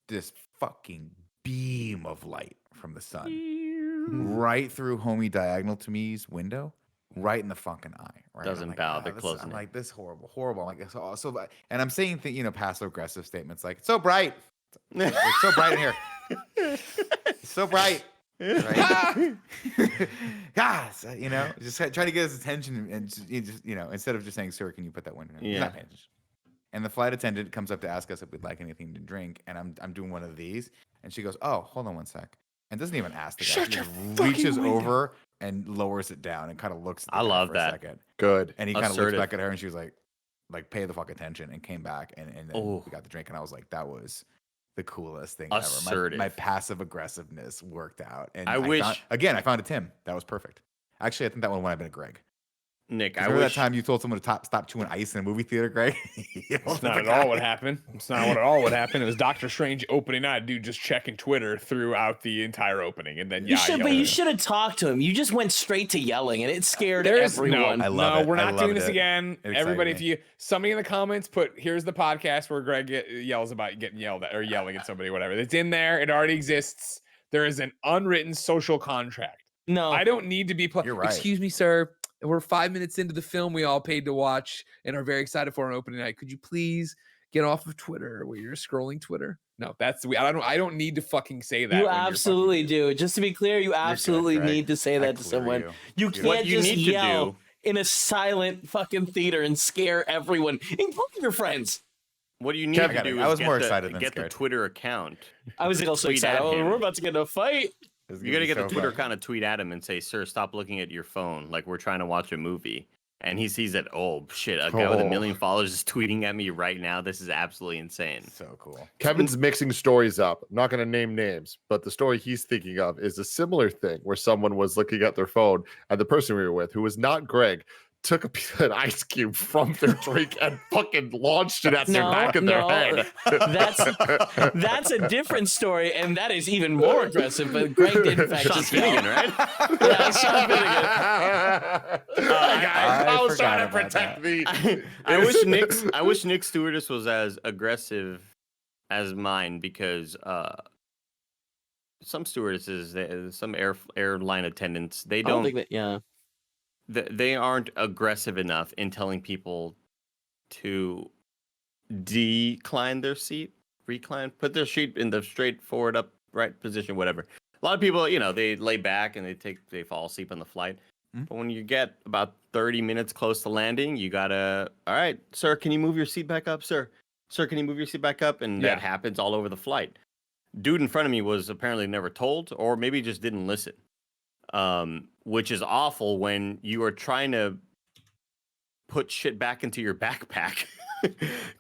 this fucking beam of light from the sun right through homie diagonal to me's window, right in the fucking eye. Right? Doesn't I'm like, bow, they're this- closing I'm it. like, this horrible. I'm like, so, and I'm saying, passive aggressive statements like, it's so bright. It's so bright in here. It's so bright. Right? Guys, just try to get his attention and just, instead of just saying, sir, can you put that window down? He's not paying attention. And the flight attendant comes up to ask us if we'd like anything to drink, and I'm doing one of these, and she goes, "Oh, hold on one sec," and doesn't even ask the guy. Shut She your just fucking reaches window. over and lowers it down and kind of looks. At the I guy love for that. A second. Good. And he kind of looks Assertive. back at her, and she was like, pay the fuck attention, and came back, and then Oh. we got the drink, and I was like, that was the coolest thing Assertive. ever. My passive aggressiveness worked out, and I I wish- found a Tim. That was perfect. Actually, I think that one might have been a Greg. Nick, I Remember that wish time you told someone to stop chewing ice in a movie theater, Greg? That's not at all what happened. It's not at all what happened. It was Doctor Strange opening night, dude, just checking Twitter throughout the entire opening, and then You should, but yelled. you should have talked to him. You just went straight to yelling, and it scared There's everyone. I love no, it. we're I not doing loved this it. again. It excited Everybody, if me. you somebody in the comments put here's the podcast where Greg yells about getting yelled at or yelling at somebody, whatever. It's in there. It already exists. There is an unwritten social contract. No, I don't need to be. You're right. Excuse me, sir. We're 5 minutes into the film we all paid to watch and are very excited for an opening night. Could you please get off of Twitter where you're scrolling Twitter? No, that's I don't need to fucking say that. you when you're absolutely fucking- do. Just to be clear, you absolutely Greg. need to say I that to clear someone. you. You You're can't What you just need to yell do- in a silent fucking theater and scare everyone, including your friends. What you need Kevin, to do I is was get more the, excited than get the scared. Twitter account. I was also Tweet excited. at Oh, him. we're about to get in a fight. It's You got to be get the so Twitter fun. account to tweet at him and say, "Sir, stop looking at your phone. Like we're trying to watch a movie." And he sees that, oh shit, a guy with Oh. 1 million followers is tweeting at me right now. This is absolutely insane. So cool. Kevin's mixing stories up. I'm not going to name names, but the story he's thinking of is a similar thing where someone was looking at their phone and the person we were with, who was not Greg, took an ice cube from their drink and fucking launched it at the back of their head. That's a different story, and that is even more aggressive. But Greg did in fact Sean just yell. Finnegan, right? Yeah, Sean Finnegan. Guys, I was trying to forgot about protect the. I wish Nick's stewardess was as aggressive as mine because some stewardesses, some airline attendants, they I don't don't think that. Yeah. they aren't aggressive enough in telling people to decline their seat, recline, put their seat in the straight forward upright position, whatever. A lot of people, they lay back and they fall asleep on the flight. Mhm. But when you get about 30 minutes close to landing, you gotta, all right, sir, can you move your seat back up, sir? Sir, can you move your seat back up? And Yeah. that happens all over the flight. Dude in front of me was apparently never told, or maybe just didn't listen. Which is awful when you are trying to put shit back into your backpack.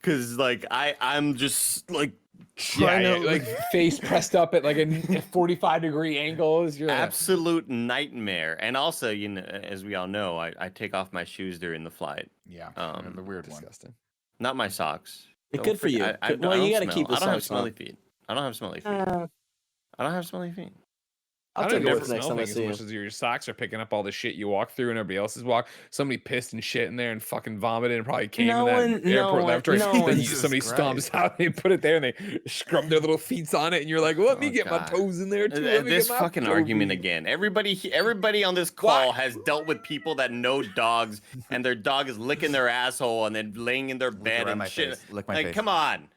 Cause like I'm just like trying to like face pressed up at like a 45-degree angles. You're like, absolute nightmare. And also, as we all know, I take off my shoes during the flight. Yeah. Um, the weird one. disgusting. Not my socks. Good Don't for you. forget- Good- well, you don't gotta keep the I don't have socks smelly on. feet. I don't have smelly feet. Uh, I don't have smelly feet. I'll I take don't it never with next smell time I things see as you. much as your socks are picking up all the shit you walk through and everybody else's walk. Somebody pissed and shit in there and fucking vomited and probably came No in that one- no airport one- laboratory. no Then one- somebody Jesus stomps Christ. out, they put it there and they scrub their little feet on it, and you're like, let me Oh, get my God. toes in there too. Let me This get my fucking toe argument beat." again. Everybody on this call has dealt with people that know dogs, and their dog is licking their asshole and then laying in their bed around and my shit. face. Lick my Like, face. come on.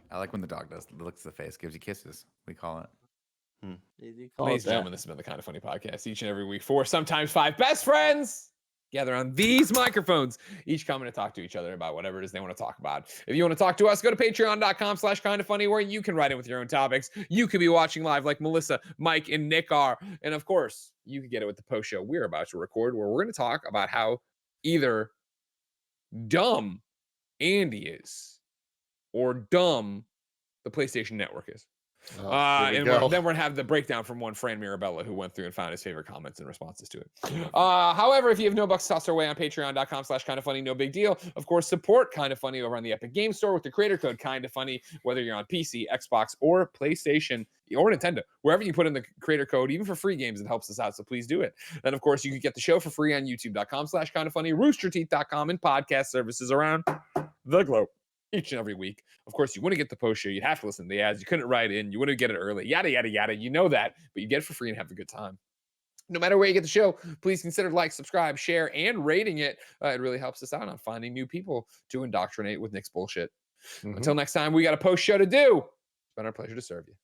I like when the dog licks the face, gives you kisses. We call it. Ladies and gentlemen, this has been the Kind of Funny podcast. Each and every week, 4, sometimes 5 best friends gather on these microphones, each coming to talk to each other about whatever it is they want to talk about. If you want to talk to us, go to patreon.com/kindoffunny, where you can write in with your own topics. You could be watching live like Melissa, Mike, and Nick are. And of course, you can get it with the post show we're about to record, where we're going to talk about how either dumb Andy is or dumb the PlayStation Network is. Oh, And then we're gonna have the breakdown from one Fran Mirabella who went through and found his favorite comments and responses to it. However, if you have no bucks tossed our way on patreon.com/kindoffunny, no big deal. Of course, support Kind of Funny over on the Epic Game Store with the creator code Kind of Funny, whether you're on PC, Xbox, or PlayStation or Nintendo. Wherever you put in the creator code, even for free games, it helps us out. So please do it. Then, of course, you can get the show for free on youtube.com/kindoffunny, roosterteeth.com, and podcast services around the globe each and every week. Of course, you want to get the post show, you'd have to listen to the ads. You couldn't write in, you want to get it early, yada, yada, yada. You know that, but you get it for free and have a good time. No matter where you get the show, please consider like, subscribe, share, and rating it. It really helps us out on finding new people to indoctrinate with Nick's bullshit. Mhm. Until next time, we got a post show to do. It's been our pleasure to serve you.